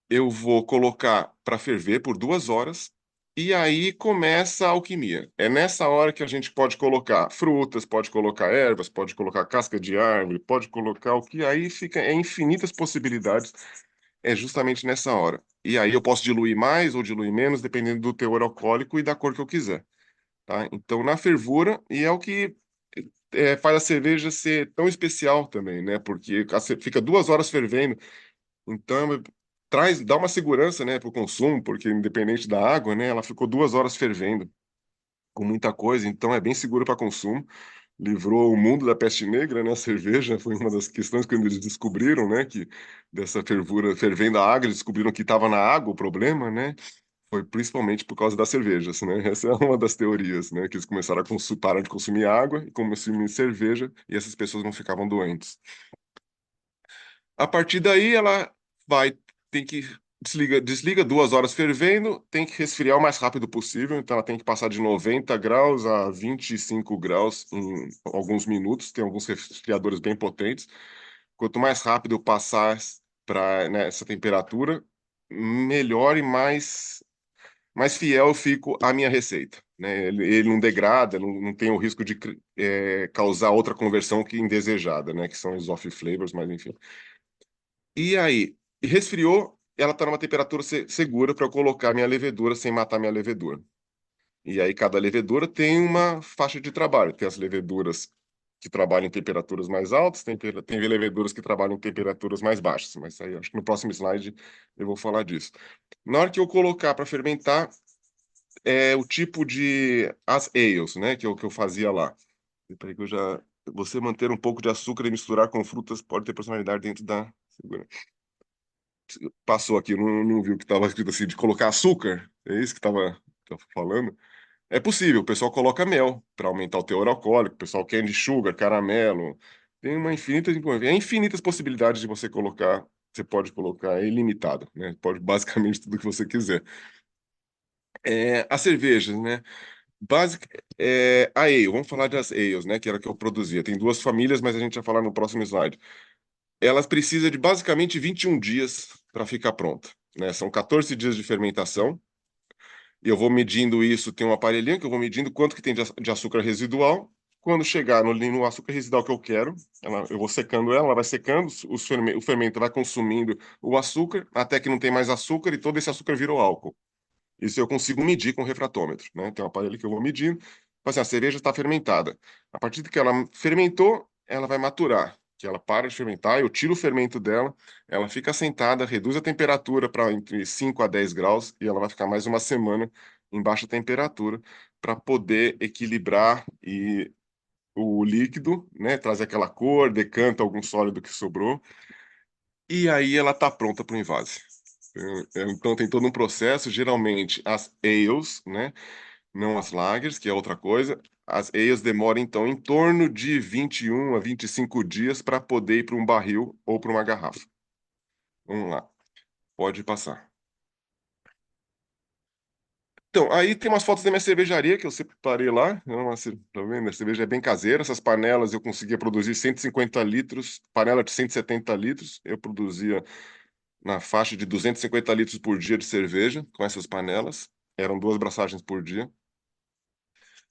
eu vou colocar para ferver por 2 horas e aí começa a alquimia. É nessa hora que a gente pode colocar frutas, pode colocar ervas, pode colocar casca de árvore, pode colocar o que aí fica, infinitas possibilidades, é justamente nessa hora. E aí eu posso diluir mais ou diluir menos, dependendo do teor alcoólico e da cor que eu quiser, tá? Então, na fervura, e é o que faz a cerveja ser tão especial também, né? Porque fica 2 horas fervendo, então, dá uma segurança, né, para o consumo, porque independente da água, né, ela ficou 2 horas fervendo com muita coisa, então é bem seguro para consumo. Livrou o mundo da peste negra, né? A cerveja foi uma das questões que eles descobriram, né, que dessa fervura fervendo a água, eles descobriram que estava na água o problema, né? Foi principalmente por causa das cervejas, né? Essa é uma das teorias, né? Que eles começaram a parar de consumir água e consumir cerveja e essas pessoas não ficavam doentes. A partir daí, ela vai, tem que desliga 2 horas fervendo, tem que resfriar o mais rápido possível, então ela tem que passar de 90 graus a 25 graus em alguns minutos, tem alguns resfriadores bem potentes. Quanto mais rápido eu passar para essa temperatura, melhor e mais fiel eu fico à minha receita. Né? Ele não degrada, não tem o risco de causar outra conversão que indesejada, né? Que são os off flavors, mas enfim. E aí, resfriou, ela está numa temperatura segura para eu colocar minha levedura sem matar minha levedura. E aí, cada levedura tem uma faixa de trabalho. Tem as leveduras que trabalham em temperaturas mais altas, tem leveduras que trabalham em temperaturas mais baixas. Mas aí, acho que no próximo slide eu vou falar disso. Na hora que eu colocar para fermentar, é o tipo de as ales, né, que eu fazia lá. Peraí que eu já... Você manter um pouco de açúcar e misturar com frutas pode ter personalidade dentro da... Passou aqui, não viu que estava escrito assim, de colocar açúcar, é isso que estava falando? É possível, o pessoal coloca mel para aumentar o teor alcoólico, o pessoal candy sugar, caramelo, tem infinitas possibilidades de você pode colocar, é ilimitado, né? Pode basicamente tudo que você quiser. As cervejas, né? A ale, vamos falar das ales, né? Que era a que eu produzia. Tem 2 famílias, mas a gente vai falar no próximo slide. Elas precisam de basicamente 21 dias para ficar pronta, né? São 14 dias de fermentação, e eu vou medindo isso, tem um aparelhinho que eu vou medindo quanto que tem de açúcar residual. Quando chegar no açúcar residual que eu quero, eu vou secando ela vai secando, o fermento vai consumindo o açúcar, até que não tem mais açúcar e todo esse açúcar virou álcool. Isso eu consigo medir com o refratômetro, né? Tem um aparelho que eu vou medindo. Assim, a cerveja está fermentada. A partir de que ela fermentou, ela vai maturar. Que ela para de fermentar, eu tiro o fermento dela, ela fica assentada, reduz a temperatura para entre 5 a 10 graus e ela vai ficar mais uma semana em baixa temperatura para poder equilibrar o líquido, né? Trazer aquela cor, decanta algum sólido que sobrou. E aí ela está pronta para o invase. Então tem todo um processo, geralmente as ales, né, não as lagers, que é outra coisa. As ales demoram então em torno de 21 a 25 dias para poder ir para um barril ou para uma garrafa. Vamos lá, pode passar. Então, aí tem umas fotos da minha cervejaria que eu separei lá. Tá vendo? A cerveja é bem caseira. Essas panelas eu conseguia produzir 150 litros, panela de 170 litros. Eu produzia na faixa de 250 litros por dia de cerveja com essas panelas. Eram 2 braçagens por dia.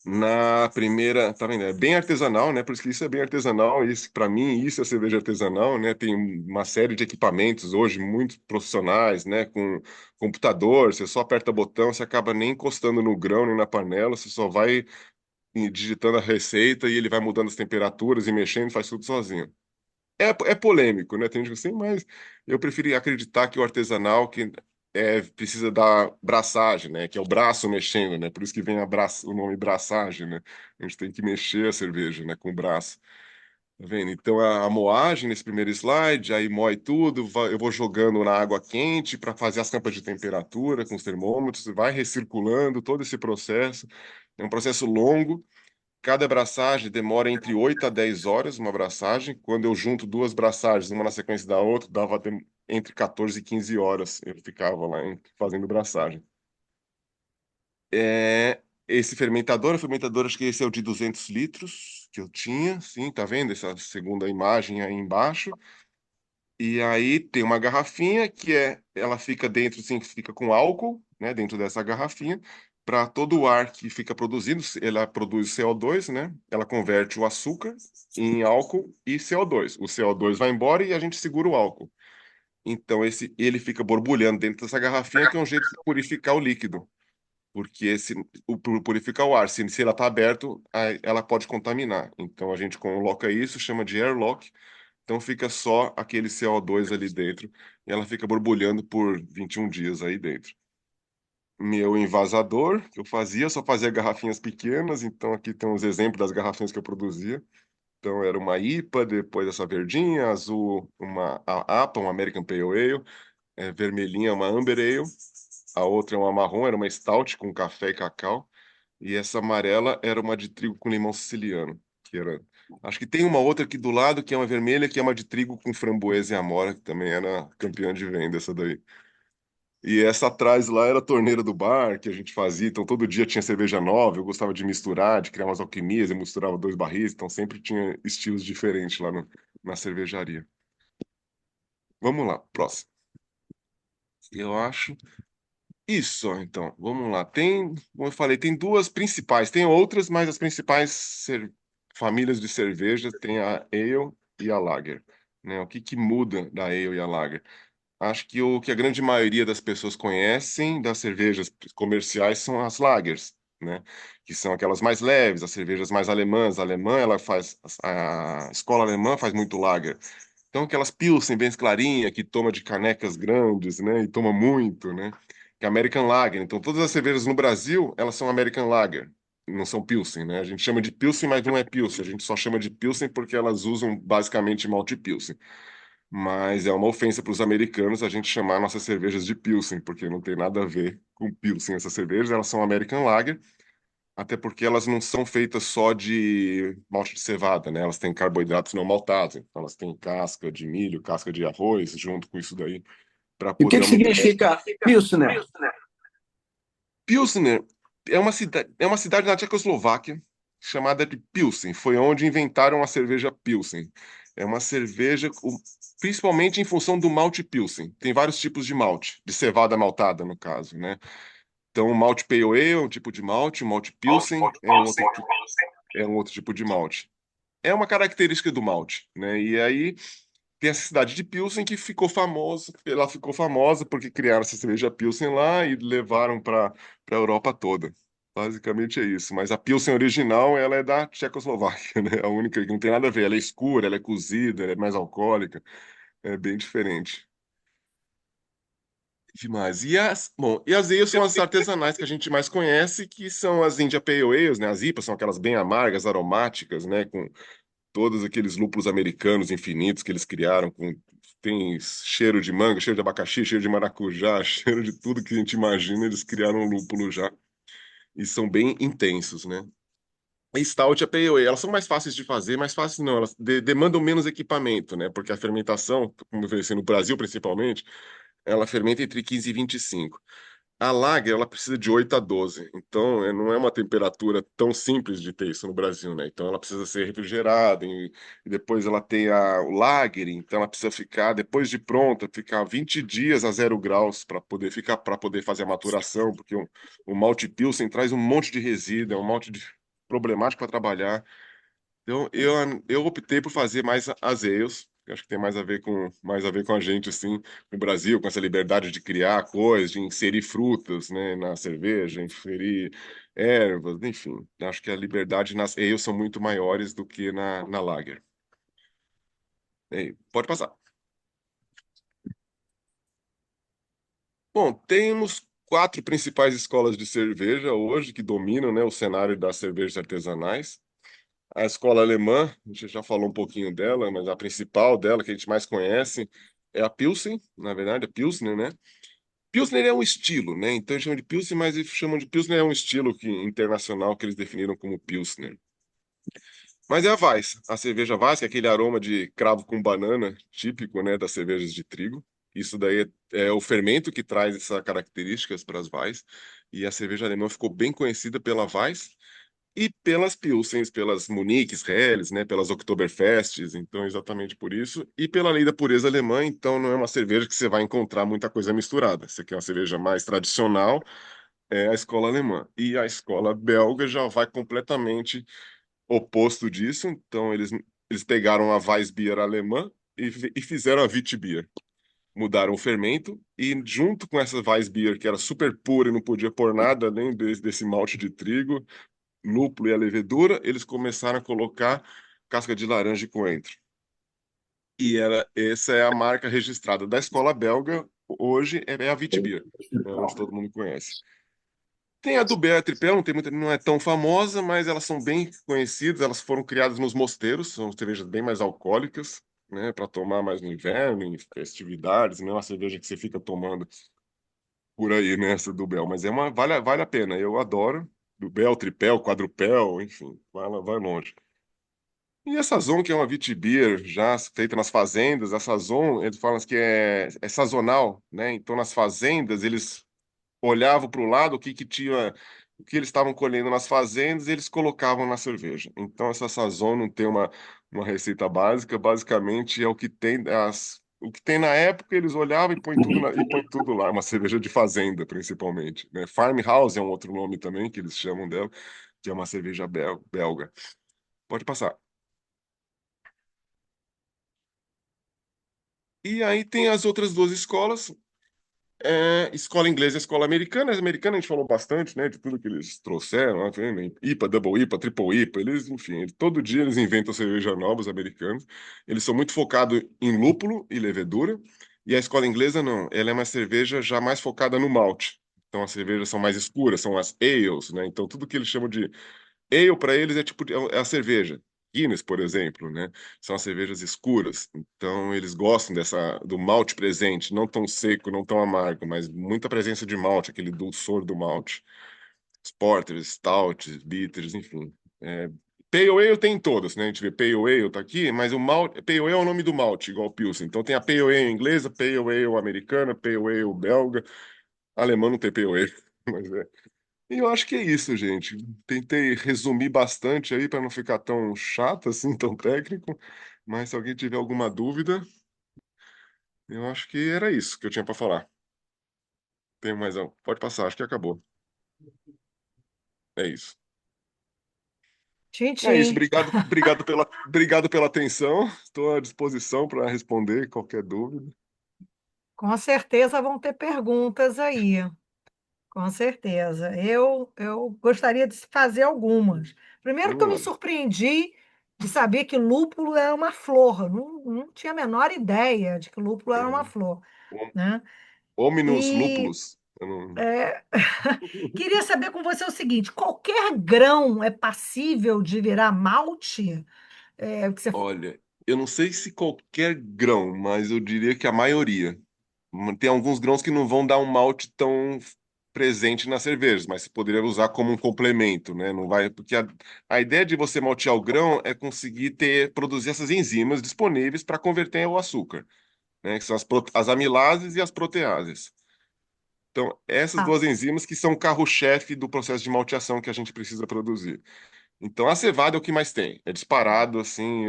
Na primeira, tá vendo? É bem artesanal, né? Por isso que isso é bem artesanal. Isso, para mim, isso é cerveja artesanal, né? Tem uma série de equipamentos hoje muito profissionais, né? Com computador, você só aperta botão, você acaba nem encostando no grão nem na panela, você só vai digitando a receita e ele vai mudando as temperaturas e mexendo, faz tudo sozinho. É polêmico, né? Tem gente assim, mas eu prefiro acreditar que o artesanal que precisa da braçagem, né? Que é o braço mexendo, né? Por isso que vem o nome braçagem, né? A gente tem que mexer a cerveja, né? Com o braço. Tá vendo? Então a moagem nesse primeiro slide, aí moe tudo, eu vou jogando na água quente para fazer as campas de temperatura com os termômetros, vai recirculando todo esse processo. É um processo longo. Cada braçagem demora entre 8 a 10 horas, uma braçagem. Quando eu junto 2 braçagens, uma na sequência da outra, dava entre 14 e 15 horas. Eu ficava lá fazendo braçagem. Esse fermentador, acho que esse é o de 200 litros que eu tinha, sim, tá vendo? Essa segunda imagem aí embaixo. E aí tem uma garrafinha ela fica dentro, assim, fica com álcool, né, dentro dessa garrafinha, para todo o ar que fica produzindo, ela produz CO2, né? Ela converte o açúcar em álcool e CO2. O CO2 vai embora e a gente segura o álcool. Então ele fica borbulhando dentro dessa garrafinha, que é um jeito de purificar o líquido, porque purificar o ar, se ela está aberto, aí ela pode contaminar. Então a gente coloca isso, chama de airlock. Então fica só aquele CO2 ali dentro e ela fica borbulhando por 21 dias aí dentro. Meu envasador, que eu fazia, só fazia garrafinhas pequenas, então aqui tem uns exemplos das garrafinhas que eu produzia. Então era uma IPA, depois essa verdinha, azul, a APA, uma American Pale Ale, vermelhinha, uma Amber Ale, a outra é uma marrom, era uma Stout com café e cacau, e essa amarela era uma de trigo com limão siciliano, que era. Acho que tem uma outra aqui do lado que é uma vermelha, que é uma de trigo com framboesa e amora, que também era campeã de venda essa daí. E essa atrás lá era a torneira do bar que a gente fazia, então todo dia tinha cerveja nova, eu gostava de misturar, de criar umas alquimias, eu misturava 2 barris, então sempre tinha estilos diferentes lá na cervejaria. Vamos lá, próximo. Eu acho. Isso, então, vamos lá. Como eu falei, tem duas principais, tem outras, mas as principais famílias de cerveja tem a Ale e a Lager, né? O que que muda da Ale e a Lager? Acho que o que a grande maioria das pessoas conhecem das cervejas comerciais são as lagers, né? Que são aquelas mais leves, as cervejas mais alemãs. A alemã, a escola alemã faz muito lager. Então, aquelas Pilsen bem clarinha, que toma de canecas grandes, né? E toma muito, né? Que é American Lager. Então, todas as cervejas no Brasil, elas são American Lager, não são Pilsen, né? A gente chama de Pilsen, mas não é Pilsen. A gente só chama de Pilsen porque elas usam basicamente malte Pilsen. Mas é uma ofensa para os americanos a gente chamar nossas cervejas de Pilsen, porque não tem nada a ver com Pilsen essas cervejas. Elas são American Lager, até porque elas não são feitas só de malte de cevada, né? Elas têm carboidratos não maltados, então elas têm casca de milho, casca de arroz, junto com isso daí, para E o que poder que aumentar. significa Pilsner? Pilsner é uma cidade na Tchecoslováquia chamada de Pilsen. Foi onde inventaram a cerveja Pilsen. É uma cerveja principalmente em função do malte Pilsen. Tem vários tipos de malte, de cevada maltada, no caso, né? Então, o malte Pale Ale é um tipo de malte, o malte Pilsen é um outro tipo de malte. É uma característica do malte, né? E aí tem essa cidade de Pilsen que ficou famosa, ela ficou famosa porque criaram essa cerveja Pilsen lá e levaram para a Europa toda. Basicamente é isso. Mas a Pilsen original, ela é da Tchecoslováquia, né? A única que não tem nada a ver. Ela é escura, ela é cozida, ela é mais alcoólica. É bem diferente. Demais. E as ales são as artesanais que a gente mais conhece, que são as India Pale Ales, né? As IPAs são aquelas bem amargas, aromáticas, né? Com todos aqueles lúpulos americanos infinitos que eles criaram, tem cheiro de manga, cheiro de abacaxi, cheiro de maracujá, cheiro de tudo que a gente imagina, eles criaram um lúpulo já. E são bem intensos, né? A Stout e a Pale Ale, elas são mais fáceis de fazer, mais fáceis não, elas demandam menos equipamento, né? Porque a fermentação, como eu falei, assim, no Brasil principalmente, ela fermenta entre 15 e 25. A lager, ela precisa de 8 a 12. Então, não é uma temperatura tão simples de ter isso no Brasil, né? Então, ela precisa ser refrigerada e depois ela tem o lager, então ela precisa ficar, depois de pronta, ficar 20 dias a 0 graus para poder fazer a maturação, porque o malte Pilsen traz um monte de resíduo, é um malte problemático para trabalhar. Então, eu optei por fazer mais as ales. Eu acho que tem mais a ver com a gente, assim, no Brasil, com essa liberdade de criar coisas, de inserir frutas, né, na cerveja, inserir ervas, enfim. Acho que a liberdade nas ales são muito maiores do que na lager. Pode passar. Bom, temos 4 principais escolas de cerveja hoje que dominam, né, o cenário das cervejas artesanais. A escola alemã, a gente já falou um pouquinho dela, mas a principal dela, que a gente mais conhece, é a Pilsen, na verdade, a Pilsner, né? Pilsner é um estilo, né? Então eles chamam de Pilsen, mas eles chamam de Pilsner é um estilo internacional que eles definiram como Pilsner. Mas é a Weiss, a cerveja Weiss, que é aquele aroma de cravo com banana típico, né, das cervejas de trigo. Isso daí é o fermento que traz essas características para as Weiss. E a cerveja alemã ficou bem conhecida pela Weiss e pelas Pilsens, pelas Muniques, Helles, né, pelas Oktoberfests, então exatamente por isso, e pela lei da pureza alemã, então não é uma cerveja que você vai encontrar muita coisa misturada. Você quer uma cerveja mais tradicional, é a escola alemã. E a escola belga já vai completamente oposto disso, então eles pegaram a Weissbier alemã e fizeram a Witbier. Mudaram o fermento e junto com essa Weissbier, que era super pura e não podia pôr nada além desse malte de trigo, lúpulo e a levedura, eles começaram a colocar casca de laranja e coentro. E essa é a marca registrada da escola belga, hoje é a Witbier, né, onde todo mundo conhece. Tem a do Tripel, não é tão famosa, mas elas são bem conhecidas, elas foram criadas nos mosteiros, são cervejas bem mais alcoólicas, né, para tomar mais no inverno, em festividades, não é uma cerveja que você fica tomando por aí, né, essa do Bel, mas vale a pena, eu adoro. Do Bel, Tripel, Quadrupel, enfim, vai longe. E a Sazon, que é uma Vitibir já feita nas fazendas, a Sazon, eles falam que é sazonal, né? Então, nas fazendas, eles olhavam para o lado o que tinha, o que eles estavam colhendo nas fazendas, e eles colocavam na cerveja. Então, essa Sazon não tem uma receita básica, basicamente é o que tem na época, eles olhavam e põem tudo lá, uma cerveja de fazenda, principalmente, né? Farmhouse é um outro nome também que eles chamam dela, que é uma cerveja belga. Pode passar. E aí tem as outras duas escolas, escola inglesa e escola americana. As americanas a gente falou bastante, né, de tudo que eles trouxeram, né, IPA, Double IPA, Triple IPA, enfim, todo dia eles inventam cerveja nova, os americanos. Eles são muito focados em lúpulo e levedura, e a escola inglesa não, ela é uma cerveja já mais focada no malte. Então as cervejas são mais escuras, são as ales, né? Então tudo que eles chamam de ale para eles é tipo é a cerveja. Guinness, por exemplo, né? São as cervejas escuras. Então eles gostam do malte presente, não tão seco, não tão amargo, mas muita presença de malte, aquele dulçor do malte. Os porters, stouts, bitters, enfim. Pale Ale tem em todas, né? A gente vê Pale Ale tá aqui, mas o malte, Pale Ale é o nome do malte, igual o Pilsen. Então tem a Pale Ale inglesa, Pale Ale americana, Pale Ale belga. Alemão não tem Pale Ale, mas é. E eu acho que é isso, gente. Tentei resumir bastante aí para não ficar tão chato assim, tão técnico. Mas se alguém tiver alguma dúvida, eu acho que era isso que eu tinha para falar. Tem mais um? Pode passar, acho que acabou. É isso. Tchim, É isso, tchim. obrigado pela atenção. Estou à disposição para responder qualquer dúvida. Com certeza vão ter perguntas aí. Com certeza. Eu gostaria de fazer algumas. Primeiro que eu me Vamos lá. surpreendi de saber que lúpulo era uma flor. Não tinha a menor ideia de que lúpulo era uma É. flor, né? Hominus E lupulus. Eu não- é, queria saber com você o seguinte: qualquer grão é passível de virar malte? Que você... Olha, eu não sei se qualquer grão, mas eu diria que a maioria. Tem alguns grãos que não vão dar um malte tão presente nas cervejas, mas você poderia usar como um complemento, né? Não vai, porque a ideia de você maltear o grão é conseguir produzir essas enzimas disponíveis para converter o açúcar, né? Que são as amilases e as proteases. Então, essas Ah, duas enzimas que são o carro-chefe do processo de malteação que a gente precisa produzir. Então, a cevada é o que mais tem. É disparado, assim,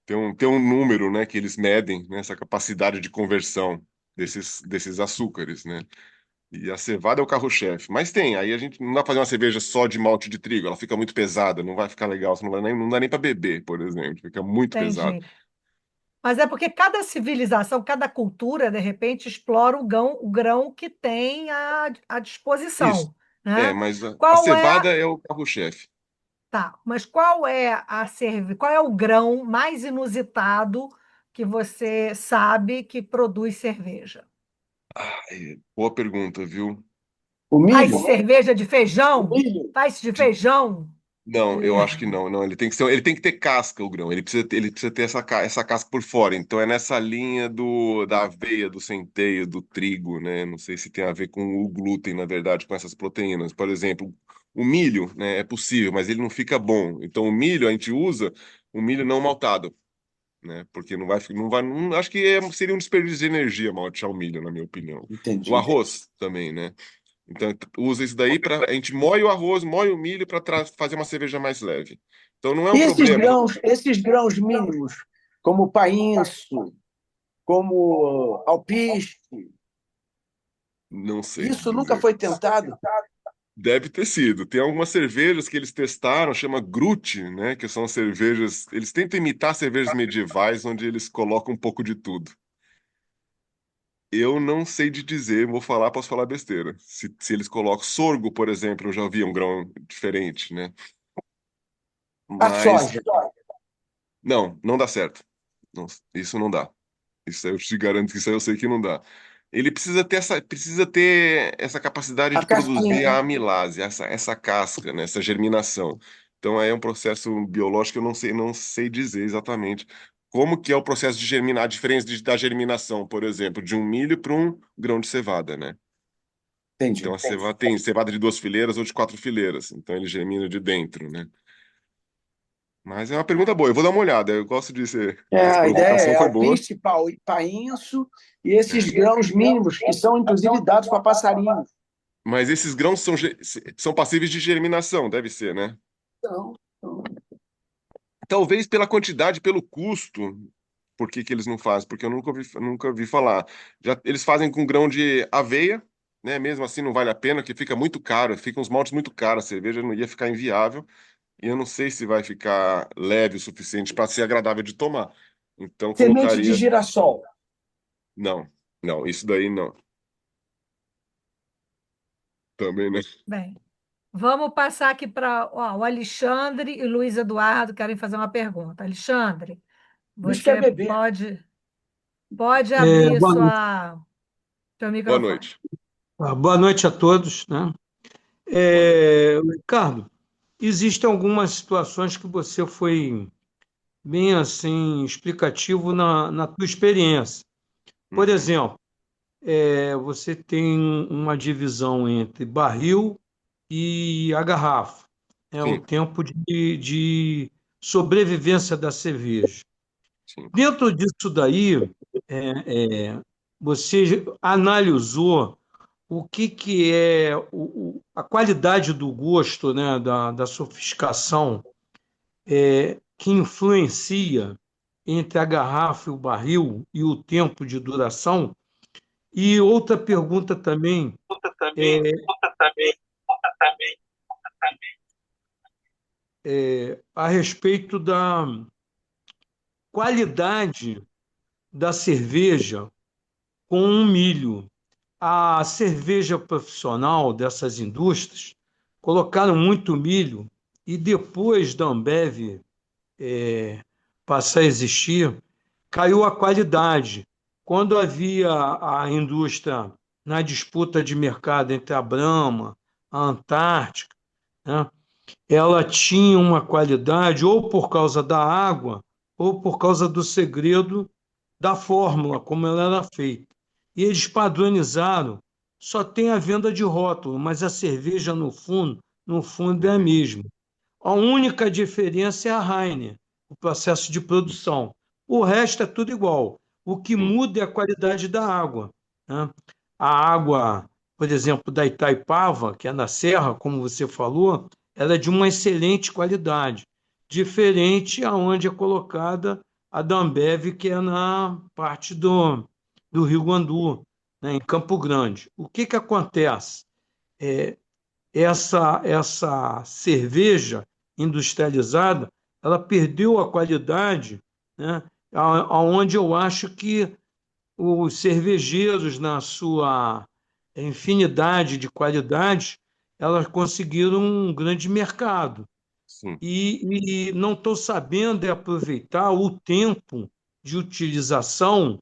tem um número, né, que eles medem, né, essa capacidade de conversão desses açúcares, né? E a cevada é o carro-chefe. Mas tem, aí a gente não dá pra fazer uma cerveja só de malte de trigo, ela fica muito pesada, não vai ficar legal, você não dá nem para beber, por exemplo, fica muito pesado. entendi. Mas é porque cada civilização, cada cultura, de repente, explora o grão que tem à Isso. disposição, É, né? mas a Qual cevada é, é o carro-chefe. tá, mas qual é qual é o grão mais inusitado que você sabe que produz cerveja? Boa pergunta, viu? O Faz milho? cerveja de O feijão? milho? Faz de De- feijão? Não, De... eu acho que não, não. Ele tem que ter casca, o grão. Ele precisa ter essa casca por fora. Então é nessa linha da aveia, do centeio, do trigo, né? Não sei se tem a ver com o glúten, na verdade, com essas proteínas. Por exemplo, o milho, né? É possível, mas ele não fica bom. Então o milho a gente usa o milho não maltado, né? Porque acho que seria um desperdício de energia maltear o milho, na minha opinião. O Entendi. arroz também, né? Então, usa isso daí para a gente moe o arroz, moe o milho para fazer uma cerveja mais leve. Então, não é E um problema. esses grãos mínimos, como painço, como alpiste, Não sei te isso nunca dizer. foi tentado? Deve ter sido. Tem algumas cervejas que eles testaram, chama Grute, né? Que são cervejas. Eles tentam imitar cervejas medievais, onde eles colocam um pouco de tudo. Eu não sei de dizer, vou falar, posso falar besteira. Se eles colocam sorgo, por exemplo, eu já vi um grão diferente, né? A Mas soja. não, não dá certo. Isso não dá. Isso aí eu te garanto que isso aí eu sei que não dá. Ele precisa ter essa capacidade A de produzir casquinha. a amilase, essa casca, né, essa germinação. Então aí é um processo biológico que eu não sei dizer exatamente como que é o processo de germinar, a diferença da germinação, por exemplo, de um milho para um grão de cevada, né? Então Entendi. a cevada tem cevada de 2 fileiras ou de 4 fileiras. Então ele germina de dentro, né? Mas é uma pergunta boa, eu vou dar uma olhada. Eu gosto de ser. Essa A ideia provocação é foi boa. alpiste, painço e esses É. grãos mínimos, que são inclusive dados para passarinhos. Mas esses grãos são passíveis de germinação, deve ser, né? Então, então, Talvez pela quantidade, pelo custo. Por que que eles não fazem? Porque eu nunca vi falar. Eles fazem com grão de aveia, né? Mesmo assim não vale a pena, porque fica muito caro, fica uns maltes muito caros, a cerveja não ia ficar inviável, e eu não sei se vai ficar leve o suficiente para ser agradável de tomar. Então semente de colocaria. girassol. Não, não, isso daí não. Também, né? Bem, vamos passar aqui para o Alexandre e Luiz Eduardo querem fazer uma pergunta. Alexandre, Bicho quer você beber. pode É, abrir seu Boa microfone. noite. boa noite a todos, né? Boa noite. Ricardo, existem algumas situações que você foi bem assim explicativo na tua experiência. Por Uhum. exemplo, você tem uma divisão entre barril e a garrafa, é o Sim, tempo de sobrevivência da cerveja. sim. Dentro disso daí, você analisou o que é a qualidade do gosto, né, da sofisticação que influencia entre a garrafa e o barril e o tempo de duração. E outra pergunta também a respeito da qualidade da cerveja com o milho. A cerveja profissional dessas indústrias colocaram muito milho e depois da Ambev passar a existir, caiu a qualidade. Quando havia a indústria na disputa de mercado entre a Brahma, a Antártica, né, ela tinha uma qualidade ou por causa da água ou por causa do segredo da fórmula, como ela era feita. E eles padronizaram, só tem a venda de rótulo, mas a cerveja no fundo é a Uhum. mesma. A única diferença é a Heineken, o processo de produção. O resto é tudo igual. O que Sim. muda é a qualidade da água, né? A água por exemplo, da Itaipava, que é na Serra, como você falou, ela é de uma excelente qualidade, diferente aonde é colocada a da Ambev, que é na parte do Rio Guandu, né, em Campo Grande. O que que acontece? Essa cerveja industrializada, ela perdeu a qualidade, né, aonde eu acho que os cervejeiros, na sua infinidade de qualidades, elas conseguiram um grande mercado. Sim, E não estou sabendo aproveitar o tempo de utilização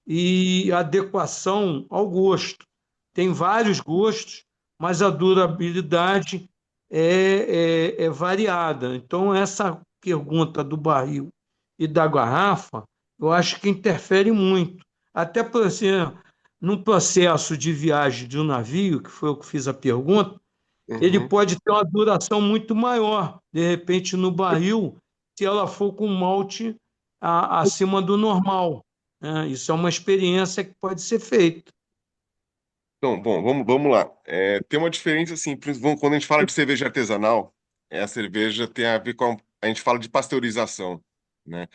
e adequação ao gosto. Tem vários gostos, mas a durabilidade é variada. Então, essa pergunta do barril e da garrafa, eu acho que interfere muito. Até por exemplo, no processo de viagem de um navio, que foi o que fiz a pergunta, ele uhum. pode ter uma duração muito maior, de repente, no barril, se ela for com malte acima do normal, né? Isso é uma experiência que pode ser feita. Então, bom, vamos lá. Tem uma diferença, assim, quando a gente fala de cerveja artesanal, a cerveja tem a ver com, a gente fala de pasteurização, né?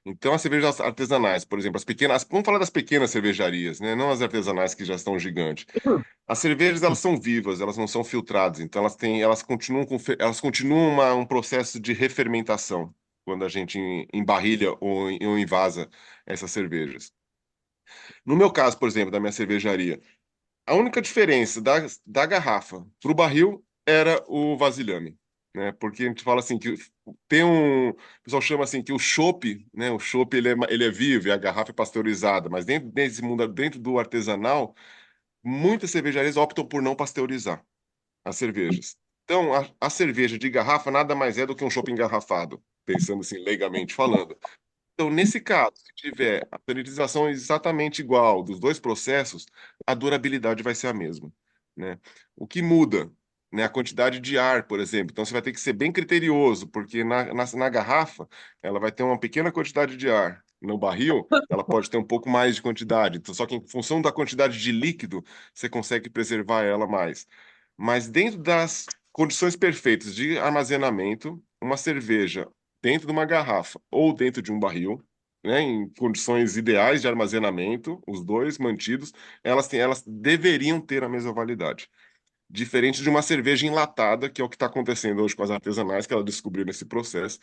Então, as cervejas artesanais, por exemplo, as pequenas, vamos falar das pequenas cervejarias, né? Não as artesanais que já estão gigantes. As cervejas, elas são vivas, elas não são filtradas, então elas continuam elas continuam um processo de refermentação quando a gente embarrilha ou envasa essas cervejas. No meu caso, por exemplo, da minha cervejaria, a única diferença da garrafa para o barril era o vasilhame, né? Porque a gente fala assim que tem um, o pessoal chama assim que o chopp, né? O chopp ele é vivo e a garrafa é pasteurizada, mas dentro desse mundo, dentro do artesanal, muitas cervejarias optam por não pasteurizar as cervejas. Então, a cerveja de garrafa nada mais é do que um chopp engarrafado, pensando assim, legalmente falando. Então, nesse caso, se tiver a sanitização exatamente igual dos dois processos, a durabilidade vai ser a mesma, né? O que muda, né, a quantidade de ar, por exemplo. Então, você vai ter que ser bem criterioso, porque na garrafa ela vai ter uma pequena quantidade de ar. No barril, ela pode ter um pouco mais de quantidade. Então, só que em função da quantidade de líquido, você consegue preservar ela mais. Mas dentro das condições perfeitas de armazenamento, uma cerveja dentro de uma garrafa ou dentro de um barril, né, em condições ideais de armazenamento, os dois mantidos, elas deveriam ter a mesma validade. Diferente de uma cerveja enlatada, que é o que está acontecendo hoje com as artesanais, que ela descobriu nesse processo.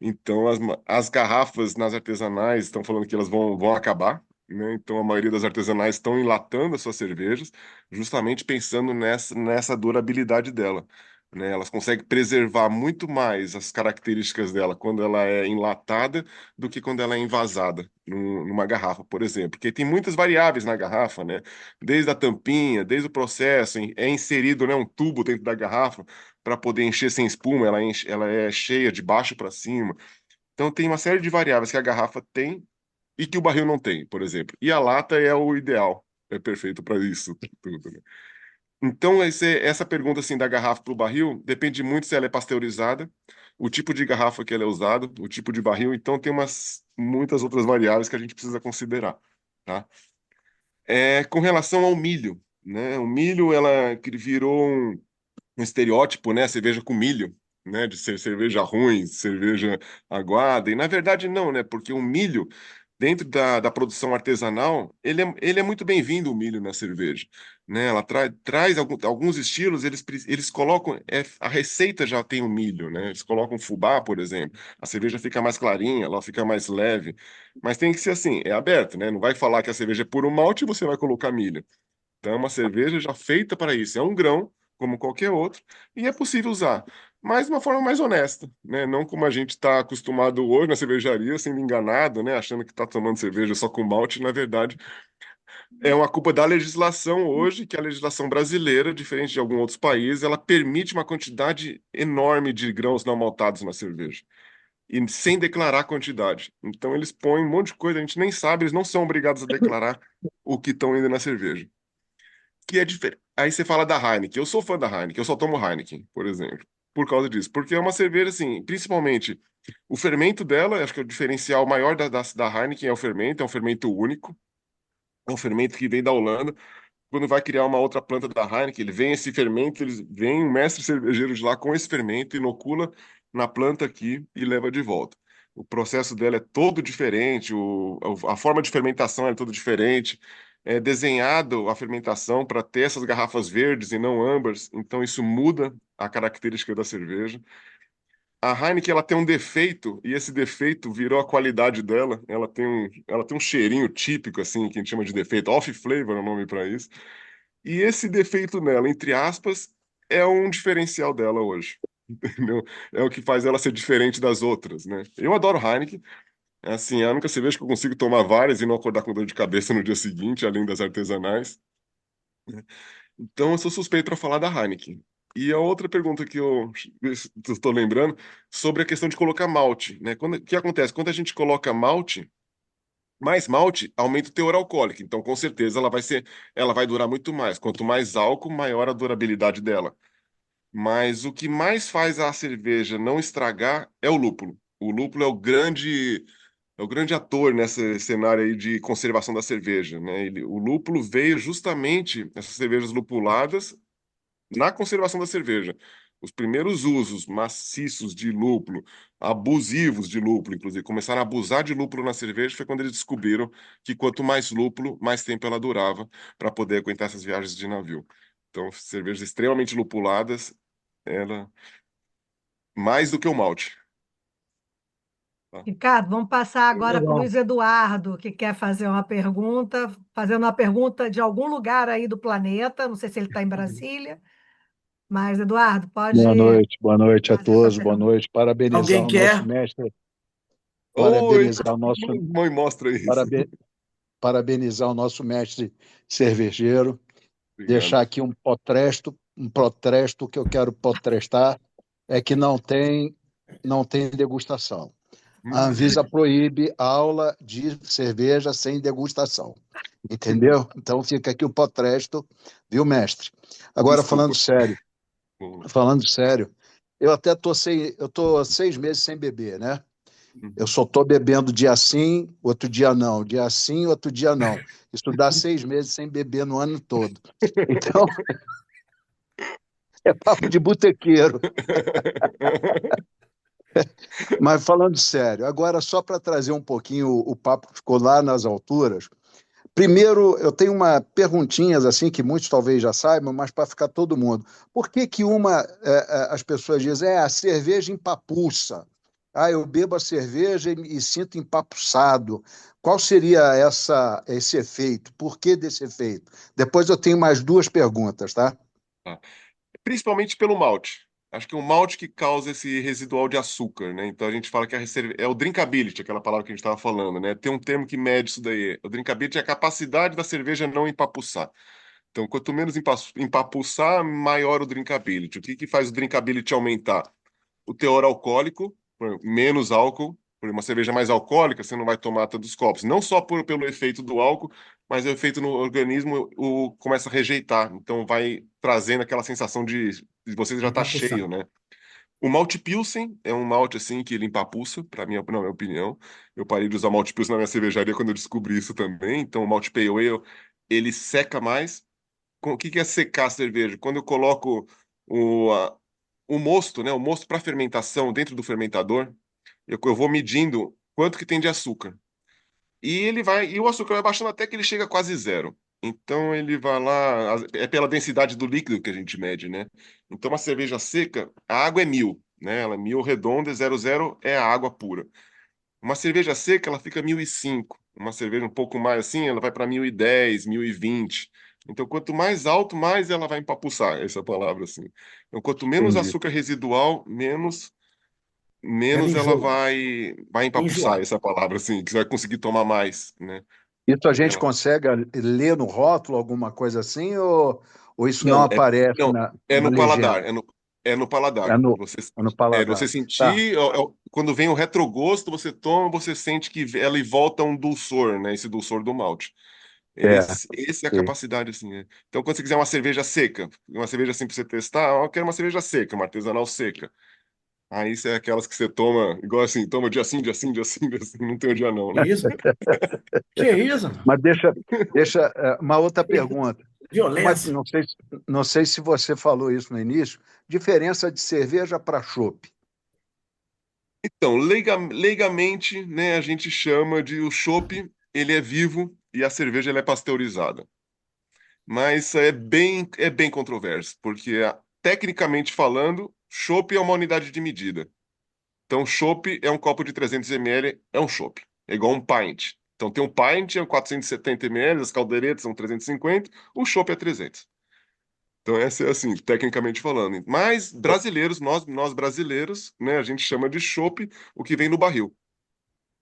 Então, as garrafas nas artesanais estão falando que elas vão acabar, né? Então, a maioria das artesanais estão enlatando as suas cervejas, justamente pensando nessa durabilidade dela, né? Elas conseguem preservar muito mais as características dela quando ela é enlatada do que quando ela é envasada numa garrafa, por exemplo. Porque tem muitas variáveis na garrafa, né? Desde a tampinha, desde o processo, é inserido, né, um tubo dentro da garrafa para poder encher sem espuma, ela é cheia de baixo para cima. Então tem uma série de variáveis que a garrafa tem e que o barril não tem, por exemplo. E a lata é o ideal, é perfeito para isso tudo, né? Então essa pergunta assim da garrafa para o barril depende muito se ela é pasteurizada, o tipo de garrafa que ela é usada, o tipo de barril. Então tem muitas outras variáveis que a gente precisa considerar, tá? Com relação ao milho, né? O milho ela virou um estereótipo, né? Cerveja com milho, né? De ser cerveja ruim, cerveja aguada. E na verdade não, né? Porque o milho, dentro da produção artesanal, ele é muito bem-vindo, o milho na cerveja, né? Ela traz alguns estilos, eles colocam, a receita já tem o milho, né? Eles colocam fubá, por exemplo. A cerveja fica mais clarinha, ela fica mais leve. Mas tem que ser assim, é aberto, né? Não vai falar que a cerveja é puro malte e você vai colocar milho. Então, é uma cerveja já feita para isso. É um grão, como qualquer outro, e é possível usar, mas de uma forma mais honesta, né? Não como a gente está acostumado hoje na cervejaria, sendo enganado, né? Achando que está tomando cerveja só com malte. Na verdade, é uma culpa da legislação hoje, que a legislação brasileira, diferente de alguns outros países, ela permite uma quantidade enorme de grãos não maltados na cerveja. E sem declarar a quantidade. Então, eles põem um monte de coisa, a gente nem sabe, eles não são obrigados a declarar o que estão indo na cerveja, que é diferente. Aí você fala da Heineken. Eu sou fã da Heineken, eu só tomo Heineken, por exemplo, por causa disso. Porque é uma cerveja, assim, principalmente o fermento dela, acho que é o diferencial maior da Heineken é o fermento, é um fermento único, é um fermento que vem da Holanda, quando vai criar uma outra planta da Heineken, ele vem esse fermento, ele vem um mestre cervejeiro de lá com esse fermento, inocula na planta aqui e leva de volta. O processo dela é todo diferente, a forma de fermentação é toda diferente. É desenhado a fermentação para ter essas garrafas verdes e não âmbares, então isso muda a característica da cerveja. A Heineken ela tem um defeito, e esse defeito virou a qualidade dela. Ela tem um cheirinho típico, assim, que a gente chama de defeito. Off flavor é o nome para isso. E esse defeito nela, entre aspas, é um diferencial dela hoje. Entendeu? É o que faz ela ser diferente das outras, né? Eu adoro Heineken. É assim, é a única cerveja que eu consigo tomar várias e não acordar com dor de cabeça no dia seguinte, além das artesanais. Então, eu sou suspeito para falar da Heineken. E a outra pergunta que eu estou lembrando sobre a questão de colocar malte, né? O que acontece? Quando a gente coloca malte, mais malte aumenta o teor alcoólico. Então, com certeza, ela vai durar muito mais. Quanto mais álcool, maior a durabilidade dela. Mas o que mais faz a cerveja não estragar é o lúpulo. O lúpulo é o grande ator nesse cenário aí de conservação da cerveja, né? O lúpulo veio justamente, essas cervejas lupuladas, na conservação da cerveja. Os primeiros usos maciços de lúpulo, abusivos de lúpulo, inclusive, começaram a abusar de lúpulo na cerveja, foi quando eles descobriram que quanto mais lúpulo, mais tempo ela durava para poder aguentar essas viagens de navio. Então, cervejas extremamente lupuladas, ela mais do que o malte. Tá? Ricardo, vamos passar agora para o Legal. Luiz Eduardo, que quer fazer uma pergunta, fazendo uma pergunta de algum lugar aí do planeta. Não sei se ele está em Brasília, mas, Eduardo, pode Boa noite a fazer sua todos, boa pergunta. noite. Parabenizar Alguém o nosso quer? mestre, Oi, parabenizar o nosso, mãe, mostra isso. parabe- parabenizar o nosso mestre cervejeiro, Obrigado. deixar aqui um protesto que eu quero protestar, é que não tem degustação. A Anvisa proíbe aula de cerveja sem degustação, entendeu? Então fica aqui o protesto, viu, mestre? Agora, Desculpa. falando sério, eu tô 6 meses sem beber, né? Eu só tô bebendo dia sim, outro dia não, dia sim, outro dia não. Isso dá 6 meses sem beber no ano todo. Então, é papo de botequeiro. Mas falando sério, agora só para trazer um pouquinho o papo que ficou lá nas alturas. Primeiro, eu tenho uma perguntinhas assim que muitos talvez já saibam, mas para ficar todo mundo. Por que que as pessoas dizem, a cerveja empapuça? Ah, eu bebo a cerveja e sinto empapuçado. Qual seria esse efeito? Por que desse efeito? Depois eu tenho mais duas perguntas, tá? Tá. Principalmente pelo malte. Acho que é o malte que causa esse residual de açúcar, né? Então a gente fala que é o drinkability, aquela palavra que a gente estava falando, né? Tem um termo que mede isso daí. O drinkability é a capacidade da cerveja não empapuçar. Então, quanto menos empapuçar, maior o drinkability. O que que faz o drinkability aumentar? O teor alcoólico, menos álcool. Por uma cerveja mais alcoólica, você não vai tomar tantos copos. Não só pelo efeito do álcool, mas o efeito no organismo começa a rejeitar. Então, vai trazendo aquela sensação de você já estar Empapuçar. cheio, né? O malte Pilsen é um malte assim que ele empapuça, na minha opinião. Eu parei de usar malte Pilsen na minha cervejaria quando eu descobri isso também. Então, o malte Pale Ale, ele seca mais. O que que é secar a cerveja? Quando eu coloco o mosto, né? O mosto para fermentação dentro do fermentador, eu vou medindo quanto que tem de açúcar. E o açúcar vai baixando até que ele chega a quase zero. Então ele vai lá, é pela densidade do líquido que a gente mede, né? Então uma cerveja seca, a água é 1.000, né? Ela é 1.000 redonda, 0,0 é a água pura. Uma cerveja seca, ela fica 1.005. Uma cerveja um pouco mais assim, ela vai para 1.010, 1.020. Então, quanto mais alto, mais ela vai empapuçar, essa é a palavra assim. Então, quanto menos Entendi. açúcar residual, menos Ela menos ela enjoa. vai empapuçar, Enjoar. essa palavra assim, que você vai conseguir tomar mais, né? Isso a gente Ela consegue ler no rótulo alguma coisa assim, ou isso não não, aparece não, é na no legenda? paladar, é no É paladar. no, Você é no você paladar. Tá. sentir, quando vem o retrogosto, você toma, você sente que ela volta um dulçor, né? Esse dulçor do malte. É, Esse é a ok. capacidade, assim, né? Então, quando você quiser uma cerveja seca, uma cerveja assim pra você testar, eu quero uma cerveja seca, uma artesanal seca. Aí isso é aquelas que você toma, igual assim, toma dia sim, dia sim, dia sim, dia sim, não tem o dia não, Que né? isso? Que isso, mano? Mas deixa uma outra pergunta. Violência. Não sei se você falou isso no início, diferença de cerveja para chopp. Então, leigamente, né, a gente chama de o chopp, ele é vivo e a cerveja ela é pasteurizada. Mas é bem controverso, porque tecnicamente falando, chopp é uma unidade de medida. Então, chopp é um copo de 300 ml, é um chopp. É igual um pint. Então, tem um pint, é 470 ml, as caldeiretas são 350, o chopp é 300. Então, essa é assim, tecnicamente falando. Mas brasileiros, nós brasileiros, né, a gente chama de chopp o que vem no barril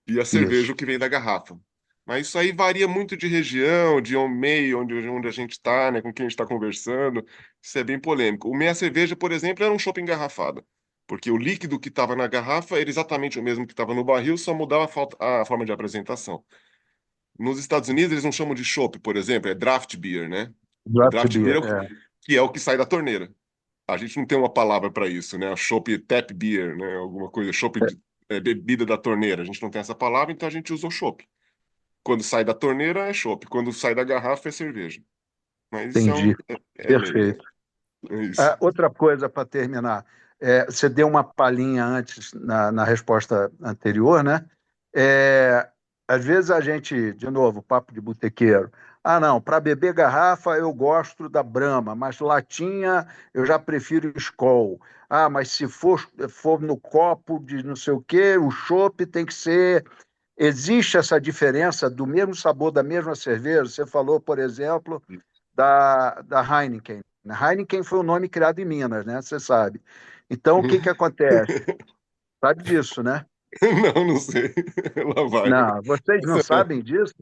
e a Isso. cerveja o que vem da garrafa. Mas isso aí varia muito de região, de meio, onde a gente está, né, com quem a gente está conversando. Isso é bem polêmico. O meia cerveja, por exemplo, era um chopp engarrafado. Porque o líquido que estava na garrafa era exatamente o mesmo que estava no barril, só mudava a forma de apresentação. Nos Estados Unidos, eles não chamam de chopp, por exemplo, é draft beer, né? O Draft draft beer beer, é que é o que sai da torneira. A gente não tem uma palavra para isso, né? Chopp tap beer, né? Alguma coisa, chopp bebida da torneira. A gente não tem essa palavra, então a gente usa o chopp. Quando sai da torneira é chopp, quando sai da garrafa é cerveja. Mas isso entendi. é meio. Perfeito. É isso. Outra coisa para terminar, você deu uma palhinha antes na resposta anterior, né? É, às vezes a gente, de novo, papo de botequeiro. Ah, não, para beber garrafa eu gosto da Brahma, mas latinha eu já prefiro Skol. Ah, mas se for no copo de não sei o quê, o chopp tem que ser. Existe essa diferença do mesmo sabor da mesma cerveja? Você falou, por exemplo, da Heineken. Heineken foi um nome criado em Minas, né? Você sabe. Então, o que que acontece? Sabe disso, né? Não, não sei. Lá vai. Não, vocês não sabem disso?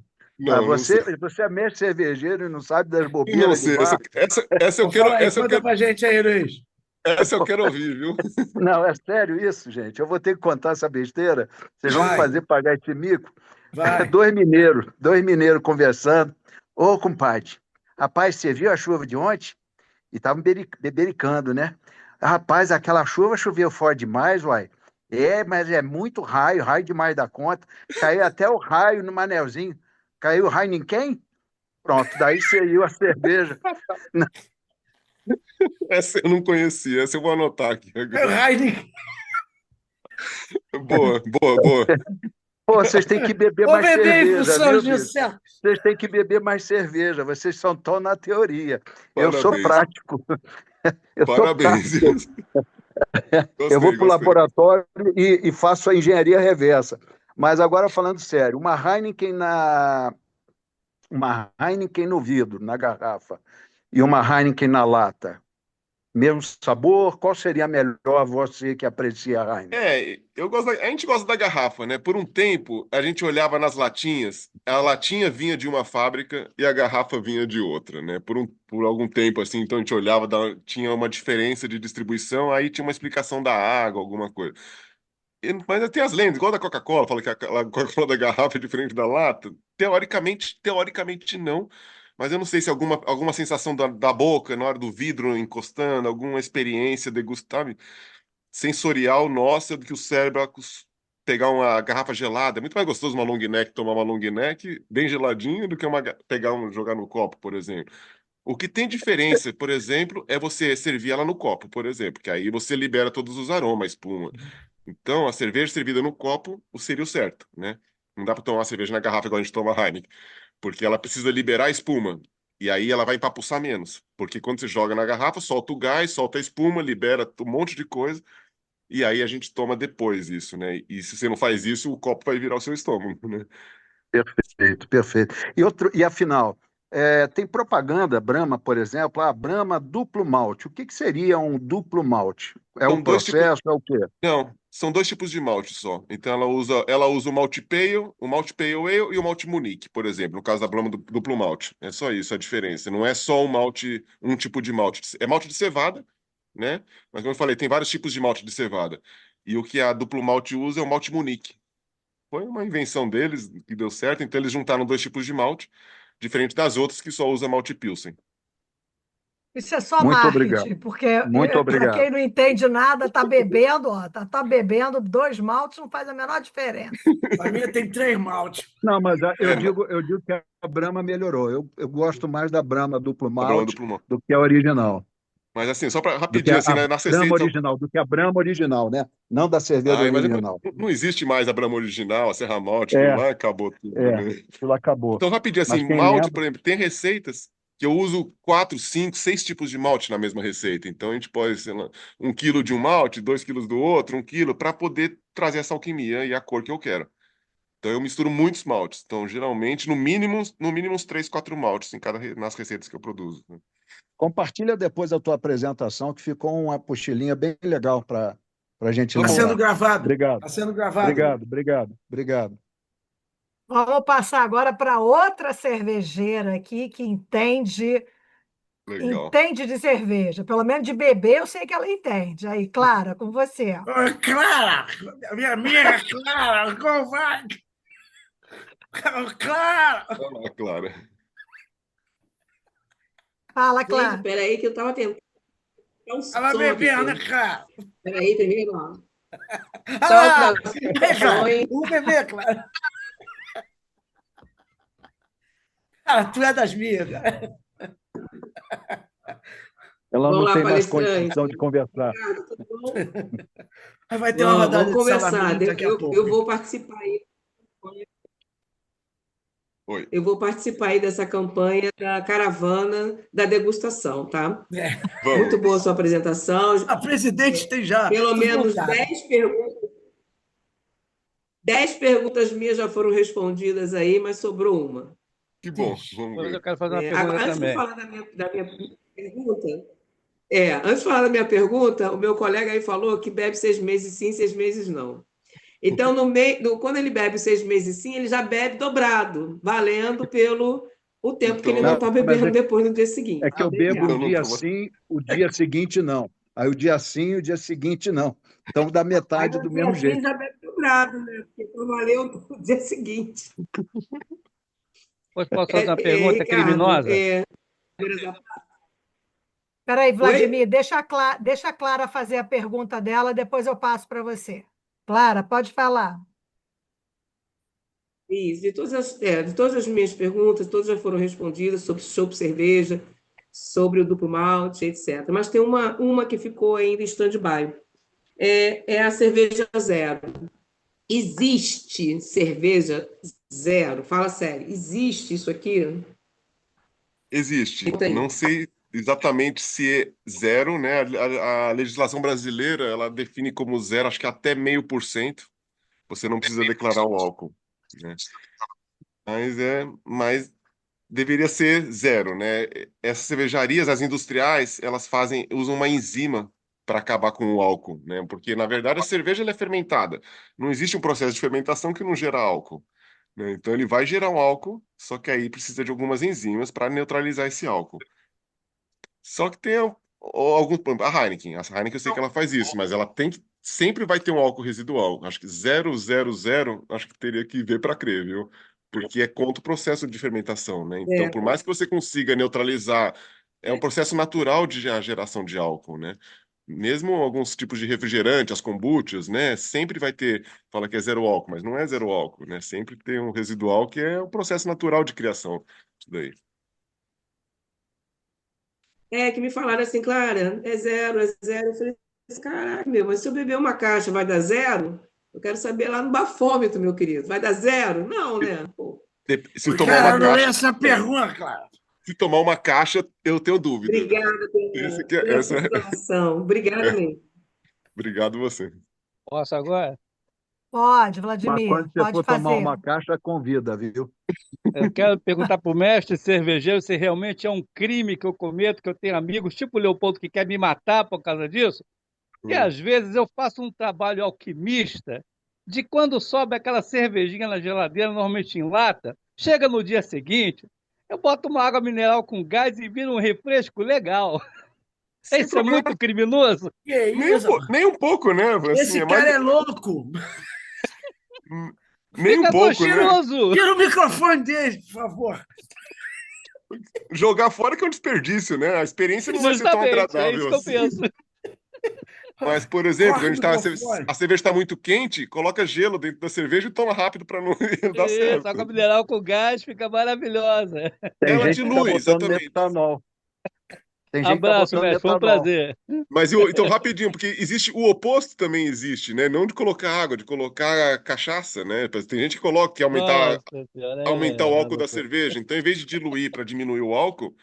Ah, Não, não sei. você é mestre cervejeiro e não sabe das Não bobeiras de sei. bar? Essa eu Então, quero, fala aí, conta pra gente aí, Luiz. essa eu quero ouvir, viu? Não, é sério isso, gente. Eu vou ter que contar essa besteira. Vocês vão me Vai, fazer pagar esse mico. vai. Dois mineiros conversando. Ô, compadre, rapaz, você viu a chuva de ontem? E estavam bebericando, né? Rapaz, aquela chuva choveu forte demais, uai. É, mas é muito raio, raio demais da conta. Caiu até o raio no Manelzinho. Caiu o raio em quem? Pronto, daí saiu a cerveja. Essa eu não conhecia. Essa eu vou anotar aqui É o agora. Heineken. Boa, boa, boa. Pô, vocês têm que beber Vou mais beber em cerveja, função viu, disso, bicho? certo? Vocês têm que beber mais cerveja. Vocês são tão na teoria. Eu sou Parabéns. prático. Eu sou Parabéns. prático. Eu vou Gostei, para o gostei. laboratório e faço a engenharia reversa. Mas agora, falando sério, uma Heineken no vidro, na garrafa, e uma Heineken na lata, mesmo sabor, qual seria a melhor você que aprecia a Heineken? A gente gosta da garrafa, né? Por um tempo, a gente olhava nas latinhas, a latinha vinha de uma fábrica e a garrafa vinha de outra, né? Por algum tempo, assim, então a gente olhava, tinha uma diferença de distribuição, aí tinha uma explicação da água, alguma coisa. Mas tem as lendas, igual da Coca-Cola, fala que a Coca-Cola da garrafa é diferente da lata. Teoricamente não, mas eu não sei se alguma sensação da boca na hora do vidro encostando, alguma experiência degustável sensorial nossa do que o cérebro pegar uma garrafa gelada. É muito mais gostoso uma long neck tomar uma long neck bem geladinho do que jogar no copo, por exemplo. O que tem diferença, por exemplo, é você servir ela no copo, por exemplo, que aí você libera todos os aromas, espuma. Então, a cerveja servida no copo seria o certo, né? Não dá para tomar uma cerveja na garrafa igual a gente toma Heineken, porque ela precisa liberar a espuma. E aí ela vai empapuçar menos. Porque quando você joga na garrafa, solta o gás, solta a espuma, libera um monte de coisa. E aí a gente toma depois isso, né? E se você não faz isso, o copo vai virar o seu estômago, né? Perfeito, perfeito. E afinal, tem propaganda Brahma, por exemplo, Brahma duplo malte. O que que seria um duplo malte? É um São dois tipos. processo, é o quê? Não, são dois tipos de malte só. Então ela usa o malte pale ale e o malte Munique, por exemplo, no caso da Brahma duplo malte. É só isso a diferença. Não é só um tipo de malte. É malte de cevada, né? Mas como eu falei, tem vários tipos de malte de cevada. E o que a duplo malte usa é o malte Munique. Foi uma invenção deles que deu certo, então eles juntaram dois tipos de malte, diferente das outras que só usa malte Pilsen. Isso é só Muito obrigado. marketing, porque Muito para obrigado. quem não entende nada, tá bebendo, ó, tá bebendo 2 maltes, não faz a menor diferença. A minha tem 3 maltes. Não, mas É, eu digo que a Brahma melhorou. Eu gosto mais da Brahma duplo a Brahma malte duplo malte. do que a original. Mas assim, só para Do que rapidinho, assim, a né, nas Brahma receitas. original, do que a Brahma original, né? Não da cerveja Mas original. não existe mais a Brahma original, a Serra Malte, aquilo É, lá acabou tudo, né? aquilo acabou. Então, rapidinho, assim, Mas quem malte, lembra, por exemplo, tem receitas que eu uso 4, 5, 6 tipos de malte na mesma receita. Então, a gente pode, sei lá, 1 quilo de um malte, 2 quilos do outro, 1 quilo, para poder trazer essa alquimia e a cor que eu quero. Então, eu misturo muitos maltes. Então, geralmente, no mínimo uns 3, 4 maltes nas receitas que eu produzo, né? compartilha depois a tua apresentação, que ficou uma apostilinha bem legal para a gente Está sendo lembrar. gravado. Obrigado. Está sendo gravado. Obrigado. Vamos passar agora para outra cervejeira aqui que entende Legal. de cerveja. Pelo menos de beber, eu sei que ela entende. Aí, Clara, com você. Ô, Clara! Minha amiga Clara! Como vai? Clara! Olha lá, Clara. Fala, Gente, Clara. peraí que eu estava tentando. É um Ela som bebendo, aqui. né, Clara? Peraí, primeiro, ó. Ah, Saudações. Clara, vamos beber, Clara. Cara, tu é das minhas, cara. Ela Vamos não lá, tem mais palestrante. condição de conversar. Tudo bom? Vai ter uma rodada Vamos de conversar. salamina daqui a pouco. Eu vou participar aí. Oi. Eu vou participar aí dessa campanha da caravana da degustação, tá? Vamos. Muito boa a sua apresentação. A presidente tem já. Pelo menos voltado. 10 perguntas. 10 perguntas minhas já foram respondidas aí, mas sobrou uma. Que bom. Vamos Mas ver. eu quero fazer uma Agora, pergunta antes de eu também. falar da minha pergunta, antes de falar da minha pergunta, o meu colega aí falou que bebe 6 meses sim, 6 meses não. Então, quando ele bebe 6 meses sim, ele já bebe dobrado, valendo pelo o tempo que ele não está bebendo depois no dia seguinte. É que eu bebo Então, um dia sim, o dia seguinte não. Aí o dia sim, o dia seguinte não. Então dá metade do mesmo jeito. Já bebe dobrado, né? Porque não valeu no dia seguinte. Posso fazer uma pergunta criminosa? Espera aí, Vladimir, deixa a Clara fazer a pergunta dela, depois eu passo para você. Clara, pode falar. Isso, de todas as minhas perguntas, todas já foram respondidas sobre chopp cerveja, sobre o duplo malte, etc. Mas tem uma que ficou ainda em stand-by. É a cerveja zero. Existe cerveja zero? Fala sério, existe isso aqui? Existe. Entendi. Não sei exatamente se é zero, né? A legislação brasileira, ela define como zero, acho que até 0,5%. Você não precisa declarar o álcool, né? Mas deveria ser zero, né? Essas cervejarias, as industriais, elas usam uma enzima para acabar com o álcool, né? Porque na verdade a cerveja ela é fermentada. Não existe um processo de fermentação que não gera álcool, né? Então ele vai gerar um álcool, só que aí precisa de algumas enzimas para neutralizar esse álcool. Só que tem alguns, por exemplo, a Heineken eu sei que ela faz isso, mas ela sempre vai ter um álcool residual. Acho que 0,00, acho que teria que ver para crer, viu? Porque é contra o processo de fermentação, né? Então, por mais que você consiga neutralizar, é um processo natural de geração de álcool, né? Mesmo alguns tipos de refrigerante, as kombuchas, né? Sempre vai ter, fala que é zero álcool, mas não é zero álcool, né? Sempre tem um residual que é o processo natural de criação. Isso daí. Que me falaram assim, Clara, é zero. Eu falei, caraca, mas se eu beber uma caixa vai dar zero? Eu quero saber lá no bafômetro, meu querido. Vai dar zero? Não, né? Pô. Se tomar uma não é caixa, essa pergunta, Clara. se tomar uma caixa, eu tenho dúvida. Obrigada pela Essa... informação. Obrigada mesmo. Obrigado você. Posso agora? Pode, Mas Vladimir, quando você pode for tomar fazer. uma caixa, convida, viu? Eu quero perguntar para o mestre cervejeiro se realmente é um crime que eu cometo, que eu tenho amigos, tipo o Leopoldo, que quer me matar por causa disso. E às vezes eu faço um trabalho alquimista de quando sobe aquela cervejinha na geladeira, normalmente em lata, chega no dia seguinte, eu boto uma água mineral com gás e vira um refresco legal. Isso é muito criminoso? Que isso? Nem um pouco, né? Assim, Esse cara é louco. Nem Fica um pouco, né? gostoso. Tira o microfone dele, por favor. Jogar fora que é um desperdício, né? A experiência não vai ser tão Justamente, é isso agradável que eu assim. penso. Mas, por exemplo, quando Corre do conforme. a cerveja está muito quente, coloca gelo dentro da cerveja e toma rápido para não dar Isso, água certo. mineral com gás fica maravilhosa. Tem Ela gente que está dilui, botando exatamente. metanol. Tem gente que está Abraço, botando mestre, foi um metanol. prazer. Mas então, rapidinho, porque existe o oposto também existe, né? Não de colocar água, de colocar cachaça, né? Tem gente que coloca que Nossa senhora, aumentar o é álcool da loucura. cerveja. Então, em vez de diluir para diminuir o álcool, o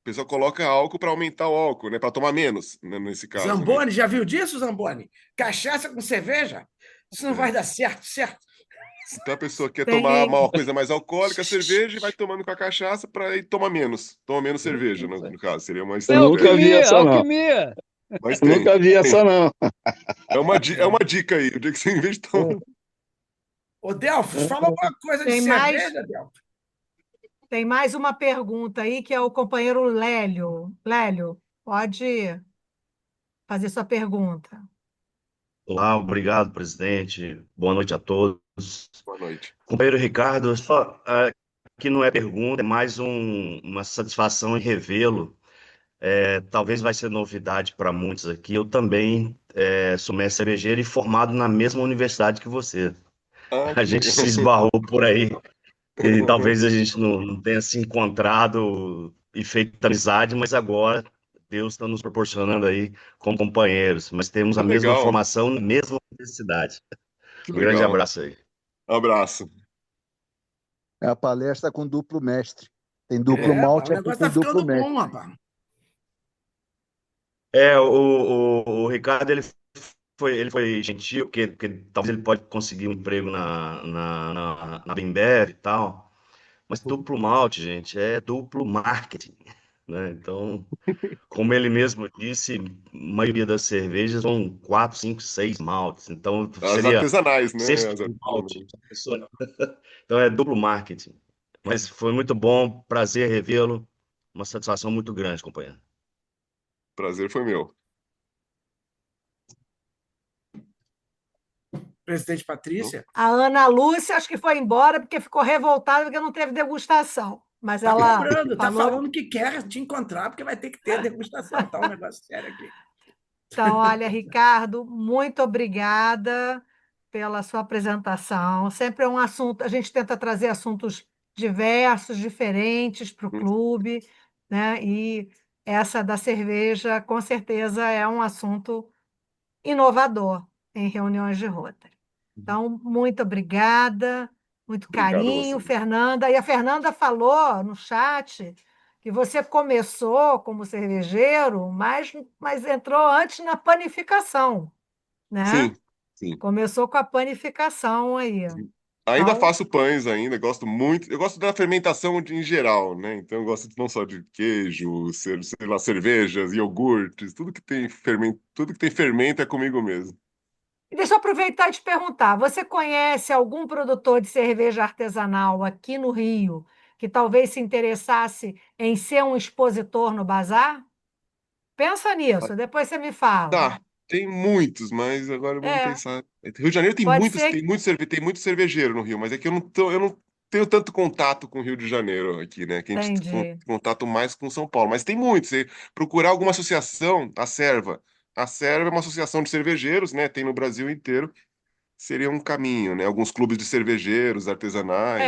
pessoal coloca álcool para aumentar o álcool, né? Para tomar menos, né? Nesse caso, né? Zamboni, já viu disso, Zamboni? Cachaça com cerveja? Isso não vai É. dar certo, certo? Então a pessoa quer tomar Tem, uma coisa mais alcoólica, cerveja, e vai tomando com a cachaça para ir tomar menos. Toma menos cerveja, no caso. Seria uma É Eu nunca estratégia. vi alquimia, essa, não. alquimia. Mas Eu nunca vi essa, não. É uma dica aí. O dia que você, em vez de tomar. Ô, Delfos, fala alguma coisa de tem mais, cerveja, Delfos. tem mais uma pergunta aí, que é o companheiro Lélio. Lélio, pode fazer sua pergunta. Olá, obrigado, presidente. Boa noite a todos. Boa noite. Companheiro Ricardo, só aqui não é pergunta, é mais uma satisfação em revê-lo. Talvez vai ser novidade para muitos aqui. Eu também sou mestre cervejeiro e formado na mesma universidade que você. Ah, A que gente legal. se esbarrou por aí e talvez a gente não tenha se encontrado e feito amizade, mas agora Deus está nos proporcionando aí como companheiros, mas temos Que a mesma legal. formação na mesma universidade. Que Um grande legal. abraço aí. Abraço. É a palestra com duplo mestre. Tem duplo O malte aqui negócio com tá duplo ficando mestre. bom, rapaz. O Ricardo, ele foi gentil, porque talvez ele pode conseguir um emprego na Bembev e tal, mas duplo malte, gente, é duplo marketing, né? Então, como ele mesmo disse, a maioria das cervejas são 4, 5, 6 maltes, então As seria artesanais, né? sexto As artesanais. malte. Então é duplo marketing. Mas foi muito bom, prazer revê-lo, uma satisfação muito grande, companheiro. Prazer foi meu. Presidente Patrícia, A Ana Lúcia acho que foi embora porque ficou revoltada porque não teve degustação. Mas tá ela cobrando, tá falou. falando que quer te encontrar, porque vai ter que ter degustação. Tá um negócio sério aqui. Então, olha, Ricardo, muito obrigada pela sua apresentação. Sempre é um assunto, a gente tenta trazer assuntos diversos, diferentes para o clube, né? E essa da cerveja, com certeza, é um assunto inovador em reuniões de Rotary. Então, muito obrigada, muito Obrigado a carinho, você. Fernanda. E a Fernanda falou no chat que você começou como cervejeiro, mas entrou antes na panificação, né? Sim, sim. Começou com a panificação aí. Ainda Então, faço pães ainda, gosto muito. Eu gosto da fermentação em geral, né? Então eu gosto não só de queijo, sei lá, cervejas, iogurtes, tudo que tem fermento é comigo mesmo. e deixa eu aproveitar e te perguntar: você conhece algum produtor de cerveja artesanal aqui no Rio que talvez se interessasse em ser um expositor no bazar? Pensa nisso, depois você me fala. Tá, tem muitos, mas agora vamos É, pensar. Rio de Janeiro pode ser. tem muito cervejeiro no Rio, mas é que eu não tenho tanto contato com o Rio de Janeiro aqui, né? Que a gente tem Entendi. contato mais com São Paulo. Mas tem muitos. Você procurar alguma associação, a Serva. A Serva é uma associação de cervejeiros, né? Tem no Brasil inteiro. Seria um caminho, né? Alguns clubes de cervejeiros artesanais.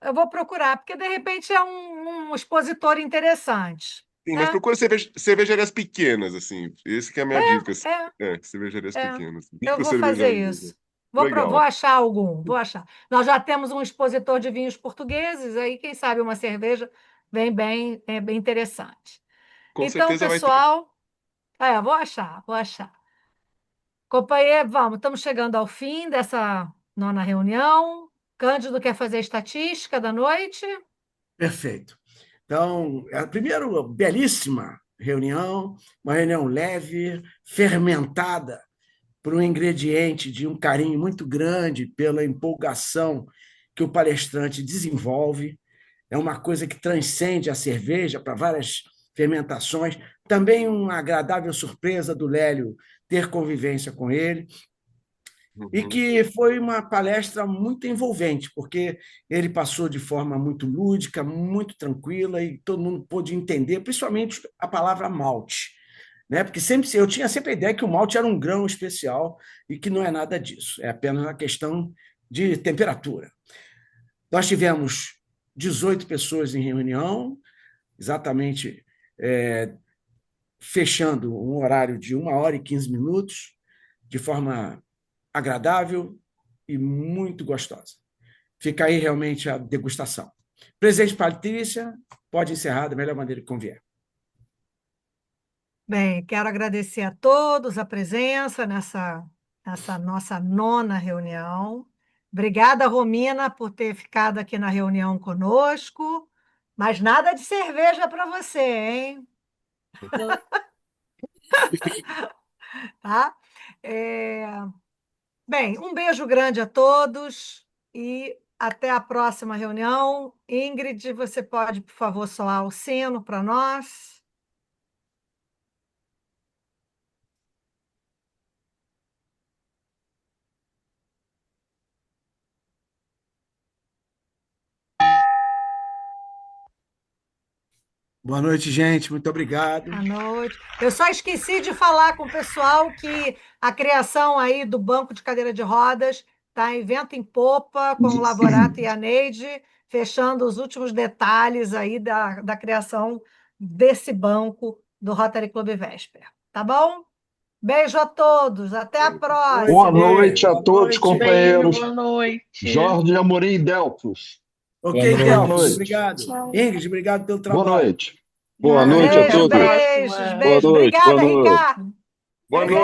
Eu vou procurar, porque de repente é um expositor interessante, Sim, mas né? procura cervejarias pequenas, assim. Esse que é a minha dica, assim. É, Cervejarias é. pequenas. Eu Micro vou fazer cervejarias, né? isso. Vou Legal. achar algum, vou achar. Nós já temos um expositor de vinhos portugueses, aí quem sabe uma cerveja vem bem, é bem interessante. Com Então, certeza vai ter. pessoal, vou achar, vou achar. Companheiro, vamos, estamos chegando ao fim dessa nona reunião. Cândido quer fazer a estatística da noite? Perfeito. Então, primeiro, belíssima reunião, uma reunião leve, fermentada por um ingrediente de um carinho muito grande pela empolgação que o palestrante desenvolve. É uma coisa que transcende a cerveja para várias fermentações. Também uma agradável surpresa do Lélio ter convivência com ele. e que foi uma palestra muito envolvente, porque ele passou de forma muito lúdica, muito tranquila, e todo mundo pôde entender, principalmente a palavra malte, né? Porque eu tinha sempre a ideia que o malte era um grão especial e que não é nada disso, é apenas uma questão de temperatura. Nós tivemos 18 pessoas em reunião, exatamente fechando um horário de 1h15, de forma agradável e muito gostosa. Fica aí realmente a degustação. Presidente Patrícia, pode encerrar da melhor maneira que convier. Bem, quero agradecer a todos a presença nessa nossa 9ª reunião. Obrigada, Romina, por ter ficado aqui na reunião conosco. Mas nada de cerveja para você, hein? Tá? Bem, um beijo grande a todos e até a próxima reunião. Ingrid, você pode, por favor, soar o sino para nós? Boa noite, gente. Muito obrigado. Boa noite. Eu só esqueci de falar com o pessoal que a criação aí do banco de cadeira de rodas está em vento em popa, com o Laborato e a Neide, fechando os últimos detalhes aí da criação desse banco do Rotary Club Vesper. Tá bom? Beijo a todos. Até a próxima. Boa noite a todos, Beijo, companheiros. boa noite. Jorge Amorim Delfos. Ok, Boa Delfos, noite. obrigado. Tchau. Ingrid, obrigado pelo trabalho. Boa noite. Boa noite a Beijo, todos. beijos, Boa beijos. noite, Obrigada, boa noite. Ricardo. Boa noite.